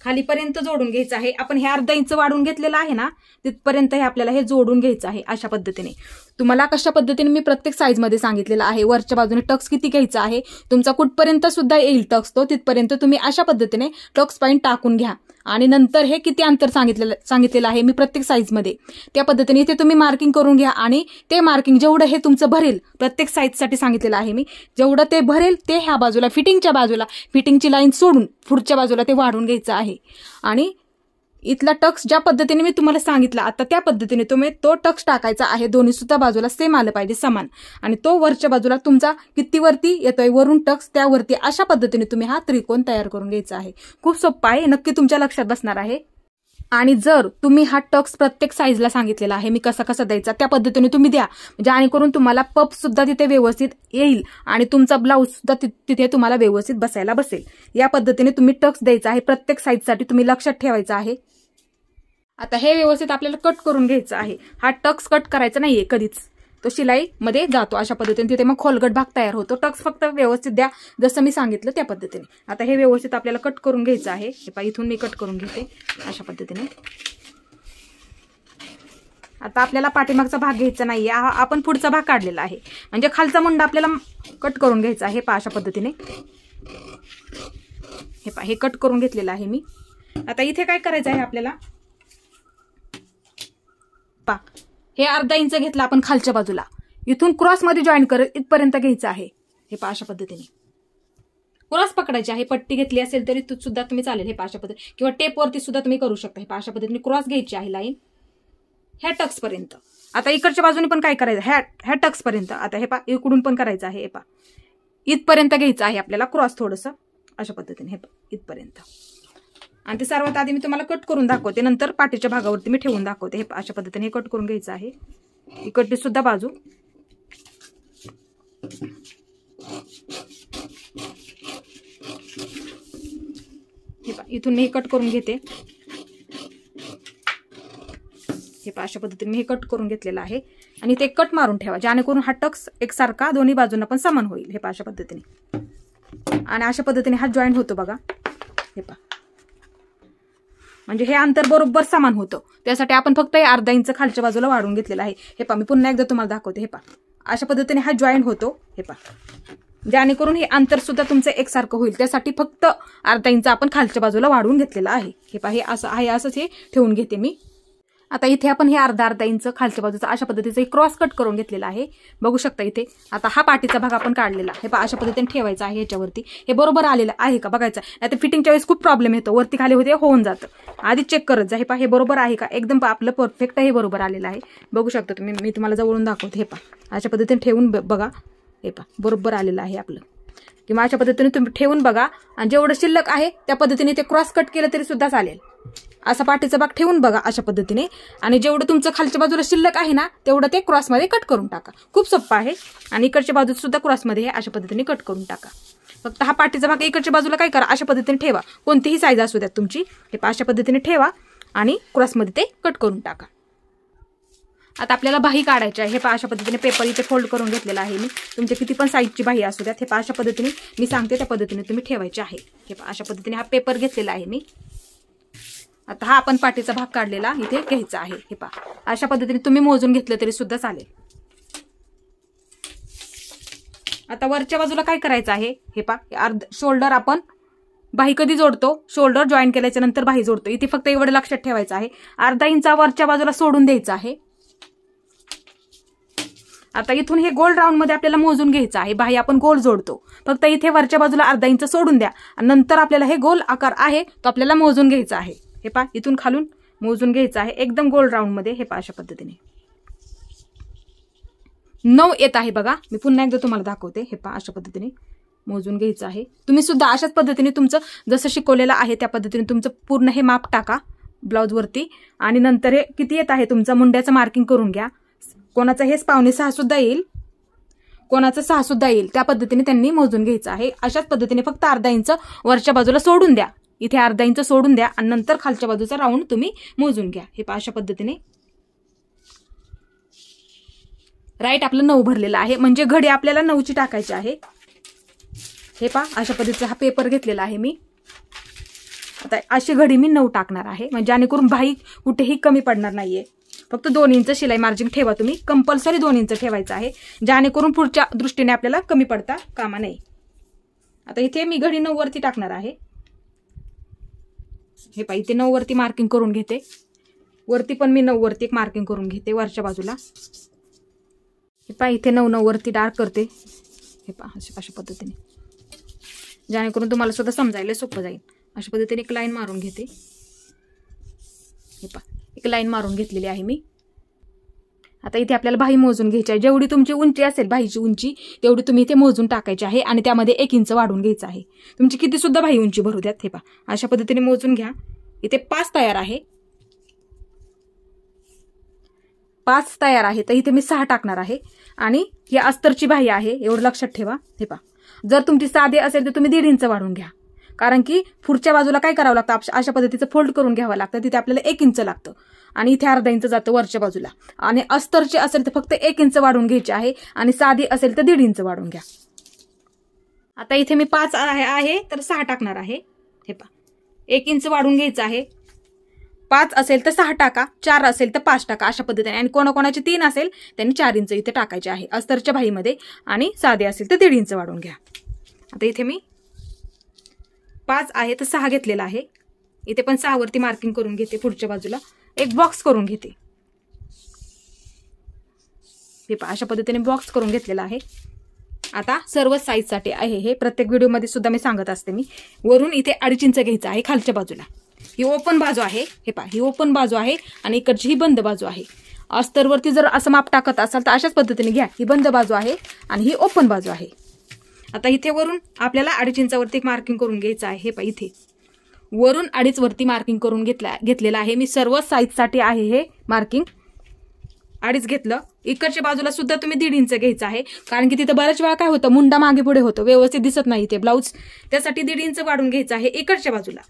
खालीपर्यंत जोडून घ्यायचं आहे. आपण हे अर्धा इंच वाढून घेतलेलं आहे ना, तिथपर्यंत हे आपल्याला हे जोडून घ्यायचं आहे. अशा पद्धतीने तुम्हाला कशा पद्धतीने मी प्रत्येक साईजमध्ये सांगितलेलं आहे. वरच्या बाजूने टक्स किती घ्यायचा आहे, तुमचा कुठपर्यंत सुद्धा येईल टक्स तो तिथपर्यंत तुम्ही अशा पद्धतीने टक्स पॉईंट टाकून घ्या. आणि नंतर हे किती अंतर सांगितलेलं आहे मी प्रत्येक साईजमध्ये, त्या पद्धतीने इथे तुम्ही मार्किंग करून घ्या. आणि ते मार्किंग जेवढं हे तुमचं भरेल, प्रत्येक साईजसाठी सांगितलेलं आहे मी, जेवढं ते भरेल ते ह्या बाजूला फिटिंगच्या बाजूला फिटिंगची लाईन सोडून पुढच्या बाजूला ते वाढून घ्यायचं आहे. आणि इथला टक्स ज्या पद्धतीने मी तुम्हाला सांगितलं आता त्या पद्धतीने तुम्ही तो टक्स टाकायचा आहे. दोन्ही सुद्धा बाजूला सेम आलं पाहिजे, समान. आणि तो वरच्या बाजूला तुमचा किती वरती येतोय वरून टक्स त्यावरती अशा पद्धतीने तुम्ही हा त्रिकोण तयार करून घ्यायचा आहे. खूप सोपं आहे, नक्की तुमच्या लक्षात बसणार आहे. आणि जर तुम्ही हा टक्स प्रत्येक साईजला सांगितलेला आहे मी कसा कसा द्यायचा, त्या पद्धतीने तुम्ही द्या, जेणेकरून तुम्हाला पप सुद्धा तिथे व्यवस्थित येईल आणि तुमचा ब्लाऊज सुद्धा तिथे तुम्हाला व्यवस्थित बसायला बसेल. या पद्धतीने तुम्ही टक्स द्यायचा आहे प्रत्येक साईजसाठी, तुम्ही लक्षात ठेवायचं आहे. आता हे व्यवस्थित आपल्याला कट करून घ्यायचं आहे. हा टक्स कट करायचा नाहीये कधीच, तो शिलाई मध्ये जातो अशा पद्धतीने, तिथे मग खोलगट भाग तयार होतो. टक्स फक्त व्यवस्थित द्या जसं मी सांगितलं त्या पद्धतीने. आता हे व्यवस्थित आपल्याला कट करून घ्यायचं आहे. हे पहा इथून मी कट करून घेते अशा पद्धतीने. आता आपल्याला पाठीमागचा भाग घ्यायचा नाहीये, आपण पुढचा भाग काढलेला आहे, म्हणजे खालचा मुंडा आपल्याला कट करून घ्यायचा आहे. पहा अशा पद्धतीने हे पहा हे कट करून घेतलेलं आहे मी. आता इथे काय करायचं आहे आपल्याला, पहा हे अर्धा इंच घेतला आपण खालच्या बाजूला, इथून क्रॉस मध्ये जॉईन करत इथपर्यंत घ्यायचं आहे. हे पहा अशा पद्धतीने क्रॉस पकडायची आहे. पट्टी घेतली असेल तरी सुद्धा तुम्ही चालेल. हे पहा अशा पद्धतीने, किंवा टेपवरती सुद्धा तुम्ही करू शकता. हे पहा अशा पद्धतीने क्रॉस घ्यायची आहे लाईन ह्या टक्स पर्यंत. आता इकडच्या बाजूने पण काय करायचं, ह्या टक्स पर्यंत. आता हे पहा इकडून पण करायचं आहे. हे पहा इथपर्यंत घ्यायचं आहे आपल्याला क्रॉस थोडंसं अशा पद्धतीने. हे पहा इथपर्यंत. आणि ते सर्वात आधी मी तुम्हाला कट करून दाखवते, नंतर पाठीच्या भागावरती मी ठेवून दाखवते. हे अशा पद्धतीने कट करून घ्यायचं आहे. इकडची सुद्धा बाजू हे पहा इथून मी कट करून घेते. हे पहा अशा पद्धतीने मी हे कट करून घेतलेलं आहे. आणि ते कट मारून ठेवा, जेणेकरून हा टक्स एकसारखा दोन्ही बाजूंना पण समान होईल. हे पहा अशा पद्धतीने. आणि अशा पद्धतीने हा जॉईंट होतो बघा. हे पहा म्हणजे हे अंतर बरोबर समान होतं. त्यासाठी आपण फक्त हे अर्धा इंच खालच्या बाजूला वाढवून घेतलेलं आहे. हे पहा मी पुन्हा एकदा तुम्हाला दाखवते. हे पहा अशा पद्धतीने हा जॉईंट होतो. हे पहा जेणेकरून हे अंतर सुद्धा तुमचं एकसारखं होईल, त्यासाठी फक्त अर्धा इंच आपण खालच्या बाजूला वाढवून घेतलेलं आहे. हे पहा हे असं आहे, असंच हे ठेवून घेते मी. आता इथे आपण हे अर्धा इंच खालच्या बाजूचा अशा पद्धतीचं क्रॉस कट करून घेतलेला आहे. बघू शकता इथे. आता हा पाठीचा भाग आपण काढलेला. हे पहा अशा पद्धतीने ठेवायचा आहे ह्याच्यावरती. हे बरोबर आलेलं आहे का बघायचं. आता फिटिंगच्या वेळेस खूप प्रॉब्लेम येतो, वरती खाली होते होऊन जातं. आधी चेक करत जा. हे पहा हे बरोबर आहे का, एकदम आपलं परफेक्ट हे बरोबर आलेलं आहे. बघू शकता तुम्ही, मी तुम्हाला जवळून दाखवते. हे पहा अशा पद्धतीने ठेवून बघा. हे पहा बरोबर आलेलं आहे आपलं. किंवा अशा पद्धतीने तुम्ही ठेवून बघा, आणि जेवढं शिल्लक आहे त्या पद्धतीने ते क्रॉस कट केलं तरी सुद्धा चालेल. असा पाठीचा भाग ठेवून बघा अशा पद्धतीने, आणि जेवढं तुमचं खालच्या बाजूला शिल्लक आहे ना तेवढं ते क्रॉसमध्ये कट करून टाका. खूप सोपं आहे. आणि इकडच्या बाजूला सुद्धा क्रॉसमध्ये हे अशा पद्धतीने कट करून टाका. फक्त हा पाठीचा भाग इकडच्या बाजूला काय करा, अशा पद्धतीने ठेवा. कोणतीही साईज असू द्यात तुमची. हे अशा पद्धतीने ठेवा आणि क्रॉसमध्ये ते कट करून टाका. आता आपल्याला बाही काढायची आहे. हे पहा अशा पद्धतीने पेपर इथे फोल्ड करून घेतलेला आहे मी. तुमच्या किती पण साईजची बाही असू द्यात. हे पहा अशा पद्धतीने मी सांगते त्या पद्धतीने तुम्ही ठेवायचे आहे. हे पहा अशा पद्धतीने हा पेपर घेतलेला आहे मी. आता हा आपण पाठीचा भाग काढलेला इथे घ्यायचा आहे. हे पहा अशा पद्धतीने तुम्ही मोजून घेतलं तरी सुद्धा चालेल. आता वरच्या बाजूला काय करायचं आहे, हे पहा शोल्डर आपण बाही कधी जोडतो, शोल्डर जॉईन केल्याच्या नंतर बाही जोडतो. इथे फक्त एवढं लक्षात ठेवायचं आहे. अर्धा इंचा वरच्या बाजूला सोडून द्यायचं आहे. आता इथून हे गोल राऊंड मध्ये आपल्याला मोजून घ्यायचं आहे. बाही आपण गोल जोडतो, फक्त इथे वरच्या बाजूला अर्धा इंच सोडून द्या. आणि नंतर आपल्याला हे गोल आकार आहे तो आपल्याला मोजून घ्यायचा आहे. हे पहा इथून खालून मोजून घ्यायचं आहे एकदम गोल राऊंड मध्ये. हे पहा अशा पद्धतीने 9 येत आहे बघा. मी पुन्हा एकदा तुम्हाला दाखवते. हे पहा अशा पद्धतीने मोजून घ्यायचं आहे. तुम्ही सुद्धा अशाच पद्धतीने तुमचं जसं शिकवलेलं आहे त्या पद्धतीने तुमचं पूर्ण हे माप टाका ब्लाउज वरती. आणि नंतर हे किती येत आहे तुमचं मुंड्याचं मार्किंग करून घ्या. कोणाचं हे 5.5 सुद्धा येईल, कोणाचं 6 सुद्धा येईल, त्या पद्धतीने त्यांनी मोजून घ्यायचं आहे. अशाच पद्धतीने फक्त अर्धा इंच वरच्या बाजूला सोडून द्या. इथे अर्धा इंच सोडून द्या आणि नंतर खालच्या बाजूचा राऊंड तुम्ही मोजून घ्या. हे पहा अशा पद्धतीने राईट आपलं 9 भरलेलं आहे, म्हणजे घडी आपल्याला 9ची टाकायची आहे. हे पहा अशा पद्धतीचा हा पेपर घेतलेला आहे मी. आता अशी घडी मी 9 टाकणार आहे, म्हणजे जेणेकरून बाही कुठेही कमी पडणार नाहीये. फक्त 2 इंच शिलाई मार्जिन ठेवा तुम्ही, कंपल्सरी 2 इंच ठेवायचं आहे, जेणेकरून पुढच्या दृष्टीने आपल्याला कमी पडता कामा नये. आता इथे मी घडी 9 वरती टाकणार आहे. हे पहा इथे 9 वरती मार्किंग करून घेते, वरती पण मी 9 वरती एक मार्किंग करून घेते वरच्या बाजूला. हे पहा इथे 9 वरती डार्क करते. हे पहा अशा पद्धतीने, जेणेकरून तुम्हाला सुद्धा समजायला सोपं जाईल. अशा पद्धतीने एक लाईन मारून घेते. हे पहा एक लाईन मारून घेतलेली आहे मी. आता इथे आपल्याला बाही मोजून घ्यायची आहे. जेवढी तुमची उंची असेल बाहीची उंची तेवढी तुम्ही इथे मोजून टाकायची आहे आणि त्यामध्ये 1 इंच वाढून घ्यायचं आहे. तुमची किती सुद्धा बाही उंची भरू द्यात. हे पहा अशा पद्धतीने मोजून घ्या. इथे 5 तयार आहे, 5 तयार आहे, तर इथे मी 6 टाकणार आहे. आणि ही अस्तरची बाही आहे, एवढं लक्षात ठेवा. हे पहा जर तुमची साधी असेल तर तुम्ही 1.5 इंच वाढून घ्या, कारण की पुढच्या बाजूला काय करावं लागतं, अशा पद्धतीचं फोल्ड करून घ्यावं लागतं. तिथे आपल्याला 1 इंच लागतं आणि इथे अर्धा इंच जातं वरच्या बाजूला. आणि अस्तरची असेल तर फक्त 1 इंच वाढून घ्यायची आहे आणि साधी असेल तर 1.5 इंच वाढून घ्या. आता इथे मी 5 आहे तर 6 टाकणार आहे. हे पहा 1 इंच वाढून घ्यायचं आहे. 5 असेल तर 6 टाका, 4 असेल तर 5 टाका, अशा पद्धतीने. आणि कोणाकोणाचे 3 असेल त्यांनी 4 इंच इथे टाकायचे आहे अस्तरच्या बाहीमध्ये. आणि साधे असेल तर 1.5 इंच वाढून घ्या. आता इथे मी 5 आहे तर 6 घेतलेला आहे. इथे पण 6 वरती मार्किंग करून घेते. पुढच्या बाजूला एक बॉक्स करून घेते. हे पहा अशा पद्धतीने बॉक्स करून घेतलेला आहे. आता सर्व साईजसाठी आहे हे, प्रत्येक व्हिडिओमध्ये सुद्धा मी सांगत असते मी. वरून इथे 2.5 इंच घ्यायचं आहे खालच्या बाजूला. ही ओपन बाजू आहे. हे पहा ही ओपन बाजू आहे आणि इकडची ही बंद बाजू आहे. अस्तरवरती जर असं माप टाकत असाल तर अशाच पद्धतीने घ्या. ही बंद बाजू आहे आणि ही ओपन बाजू आहे. आता इथे वरून आपल्याला 2.5 इंचावरती एक मार्किंग करून घ्यायचं आहे. हे पहा इथे वरून 2.5 वरती मार्किंग करून घेतलेलं आहे मी. सर्व साईजसाठी आहे हे मार्किंग. 2.5 घेतलं. इकडच्या बाजूला सुद्धा तुम्ही 1.5 इंच घ्यायचं आहे, कारण की तिथं बऱ्याच वेळा काय होतं, मुंडा मागे पुढे होतो, व्यवस्थित दिसत नाही ते ब्लाऊज. त्यासाठी 1.5 इंच वाढून घ्यायचं आहे इकडच्या बाजूला.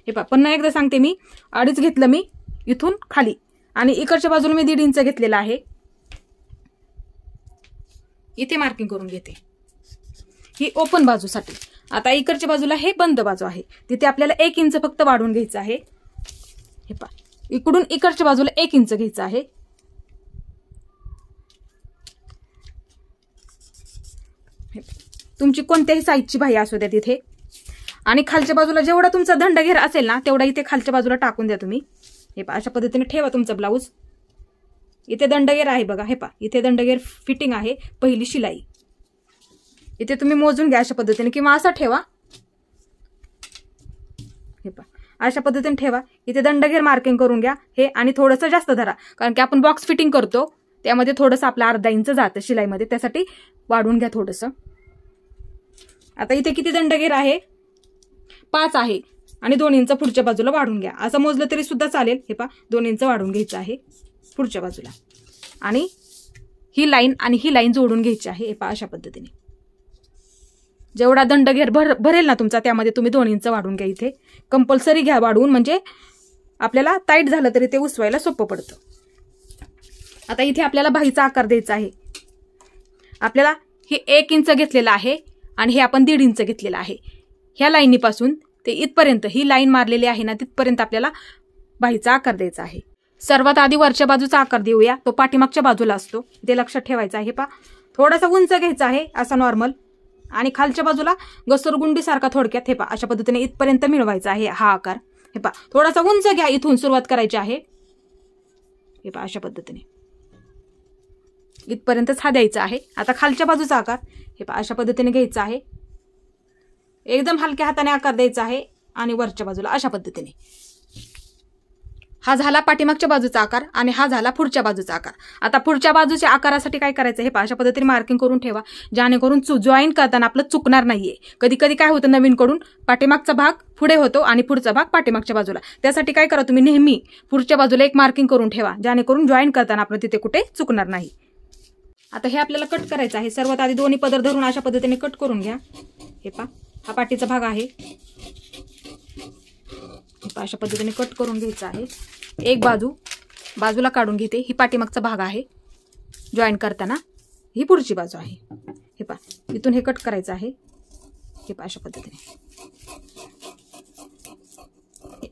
हे पहा पुन्हा एकदा सांगते मी, 2.5 घेतलं मी इथून खाली आणि इकडच्या बाजूला मी 1.5 इंच घेतलेला आहे. इथे मार्किंग करून घेते. ही ओपन बाजूसाठी. आता इकडच्या बाजूला हे बंद बाजू आहे, तिथे आपल्याला 1 इंच फक्त वाढून घ्यायचं आहे. हे पहा इकडून इकडच्या बाजूला 1 इंच घ्यायचं आहे. तुमची कोणत्याही साईजची बाही असू द्या तिथे. आणि खालच्या बाजूला जेवढा तुमचा दंडघेर असेल ना तेवढा इथे खालच्या बाजूला टाकून द्या तुम्ही. हे पहा अशा पद्धतीने ठेवा तुमचा ब्लाऊज. इथे दंडघेर आहे बघा. हे पहा इथे दंडघेर फिटिंग आहे, पहिली शिलाई. इथे तुम्ही मोजून घ्या अशा पद्धतीने, किंवा असा ठेवा. हे पहा अशा पद्धतीने ठेवा. इथे दंडघेर मार्किंग करून घ्या हे, आणि थोडंसं जास्त धरा, कारण की आपण बॉक्स फिटिंग करतो त्यामध्ये थोडंसं आपलं अर्धा इंच जातं शिलाईमध्ये, त्यासाठी वाढवून घ्या थोडंसं. आता इथे किती दंडघेर आहे, 5 आहे आणि 2 इंच पुढच्या बाजूला वाढून घ्या. असं मोजलं तरी सुद्धा चालेल. हे पहा 2 इंच वाढून घ्यायचं आहे पुढच्या बाजूला. आणि ही लाईन आणि ही लाईन जोडून घ्यायची आहे. हे पहा अशा पद्धतीने. जेवढा दंडघेर भरेल ना तुमचा त्यामध्ये तुम्ही 2 इंच वाढून घ्या. इथे कंपल्सरी घ्या वाढवून, म्हणजे आपल्याला टाईट झालं तरी ते उसवायला सोपं पडतं. आता इथे आपल्याला बाहीचा आकार द्यायचा आहे. आपल्याला हे 1 इंच घेतलेलं आहे आणि हे आपण 1.5 इंच घेतलेलं आहे. ह्या लाईनीपासून ते इथपर्यंत ही लाईन मारलेली आहे ना, तिथपर्यंत आपल्याला बाहीचा आकार द्यायचा आहे. सर्वात आधी वरच्या बाजूचा आकार देऊया, तो पाठीमागच्या बाजूला असतो, ते लक्षात ठेवायचं आहे. पहा थोडासा उंच घ्यायचा आहे असा नॉर्मल, आणि खालच्या बाजूला घसरगुंडी सारखा थोडक्यात. हे पहा अशा पद्धतीने इथपर्यंत मिळवायचा आहे हा आकार. हे पहा थोडासा उंच घ्या, इथून सुरुवात करायची आहे. हे पहा अशा पद्धतीने इथपर्यंतच हा द्यायचा आहे. आता खालच्या बाजूचा आकार हे पहा अशा पद्धतीने घ्यायचा आहे. एकदम हलक्या हाताने आकार द्यायचा आहे आणि वरच्या बाजूला अशा पद्धतीने. हा झाला पाठीमागच्या बाजूचा आकार आणि हा झाला पुढच्या बाजूचा आकार. आता पुढच्या बाजूच्या आकारासाठी काय करायचं, हे पहा अशा पद्धतीने मार्किंग करून ठेवा, जेणेकरून जॉईन करताना आपलं चुकणार नाहीये. कधी कधी काय होतं, नवीन कडून पाठीमागचा भाग पुढे होतो आणि पुढचा भाग पाठीमागच्या बाजूला. त्यासाठी काय करा, तुम्ही नेहमी पुढच्या बाजूला एक मार्किंग करून ठेवा, जेणेकरून जॉईन करताना आपलं तिथे कुठे चुकणार नाही. आता हे आपल्याला कट करायचं आहे. सर्वात आधी दोन्ही पदर धरून अशा पद्धतीने कट करून घ्या. हे पहा हा पाठीचा भाग आहे. अशा पद्धतीने कट करून घ्यायचा आहे. एक बाजूला काढून घेते. ही पाठीमागचा भाग आहे जॉईन करताना, ही पुढची बाजू आहे. हे पहा इथून हे कट करायचं आहे. हे पहा अशा पद्धतीने.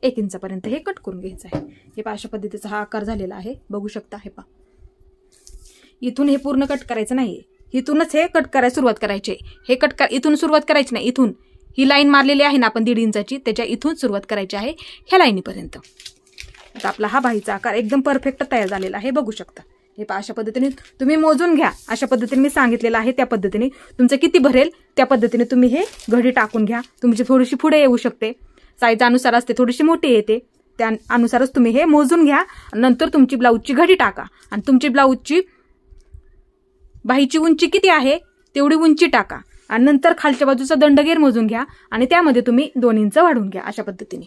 1 इंचापर्यंत हे कट करून घ्यायचं आहे। हे पहा अशा पद्धतीचा हा आकार झालेला आहे, बघू शकता। हे पहा इथून हे पूर्ण कट करायचं नाहीये, इथूनच हे कट करायला सुरुवात करायची। हे कट इथून सुरुवात करायची नाही, इथून ही लाईन मारलेली आहे ना आपण 1.5 इंचाची, त्याच्या इथून सुरुवात करायची आहे ह्या लाईनीपर्यंत। आता आपला हा बाहीचा आकार एकदम परफेक्ट तयार झालेला आहे, बघू शकता। हे पहा अशा पद्धतीने तुम्ही मोजून घ्या, अशा पद्धतीने मी सांगितलेलं आहे त्या पद्धतीने तुमचं किती भरेल त्या पद्धतीने तुम्ही हे घडी टाकून घ्या। तुमची थोडीशी पुढे येऊ शकते, साईज अनुसार असते, थोडीशी मोठी येते, त्या अनुसारच तुम्ही हे मोजून घ्या। नंतर तुमची ब्लाऊजची घडी टाका आणि तुमची ब्लाऊजची बाहीची उंची किती आहे तेवढी उंची टाका आणि नंतर खालच्या बाजूचा दंडगेर मोजून घ्या आणि त्यामध्ये तुम्ही 2 इंच वाढवून घ्या। अशा पद्धतीने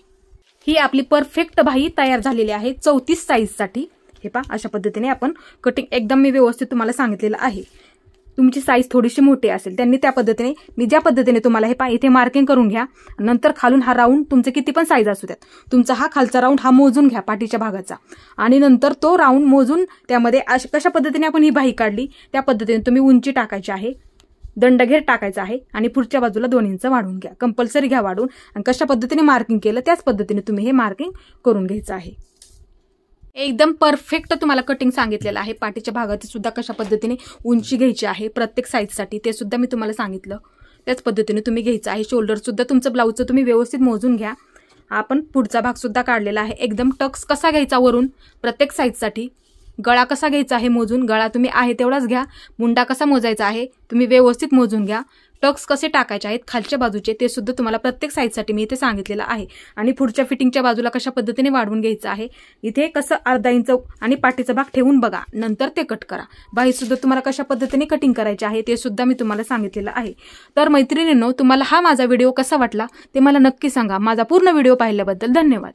ही आपली परफेक्ट बाही तयार झालेली आहे 34 साईजसाठी। हे पहा अशा पद्धतीने आपण कटिंग एकदम मी व्यवस्थित तुम्हाला सांगितलेलं आहे। तुमची साईज थोडीशी मोठी असेल त्यांनी त्या पद्धतीने मी ज्या पद्धतीने तुम्हाला हे पहा इथे मार्किंग करून घ्या। नंतर खालून हा राऊंड तुमचे किती पण साईज असू द्यात, तुमचा हा खालचा राऊंड हा मोजून घ्या पाठीच्या भागाचा आणि नंतर तो राऊंड मोजून त्यामध्ये कशा पद्धतीने आपण ही बाही काढली त्या पद्धतीने तुम्ही उंची टाकायची आहे, दंडघेर टाकायचा आहे आणि पुढच्या बाजूला 2 इंच वाढवून घ्या, कंपल्सरी घ्या वाढवून। आणि कशा पद्धतीने मार्किंग केलं त्याच पद्धतीने तुम्ही हे मार्किंग करून घ्यायचं आहे। एकदम परफेक्ट तुम्हाला कटिंग सांगितलेलं आहे। पाठीच्या भागात सुद्धा कशा पद्धतीने उंची घ्यायची आहे प्रत्येक साईजसाठी ते सुद्धा मी तुम्हाला सांगितलं, त्याच पद्धतीने तुम्ही घ्यायचं आहे। शोल्डर सुद्धा तुमचं ब्लाऊजचं तुम्ही व्यवस्थित मोजून घ्या। आपण पुढचा भाग सुद्धा काढलेला आहे, एकदम टक्स कसा घ्यायचा वरून प्रत्येक साईजसाठी, गळा कसा घ्यायचा आहे मोजून, गळा तुम्ही आहे तेवढाच घ्या, मुंडा कसा मोजायचा आहे तुम्ही व्यवस्थित मोजून घ्या, टक्स कसे टाकायचे आहेत खालच्या बाजूचे ते सुद्धा तुम्हाला प्रत्येक साईजसाठी मी इथे सांगितलेलं आहे। आणि पुढच्या फिटिंगच्या बाजूला कशा पद्धतीने वाढवून घ्यायचं आहे, इथे कसं अर्धा इंच आणि पाठीचा भाग ठेवून बघा, नंतर ते कट करा। बाही सुद्धा तुम्हाला कशा पद्धतीने कटिंग करायची आहे ते सुद्धा मी तुम्हाला सांगितलेलं आहे। तर मैत्रिणींनो, तुम्हाला हा माझा व्हिडिओ कसा वाटला ते मला नक्की सांगा। माझा पूर्ण व्हिडिओ पाहिल्याबद्दल धन्यवाद।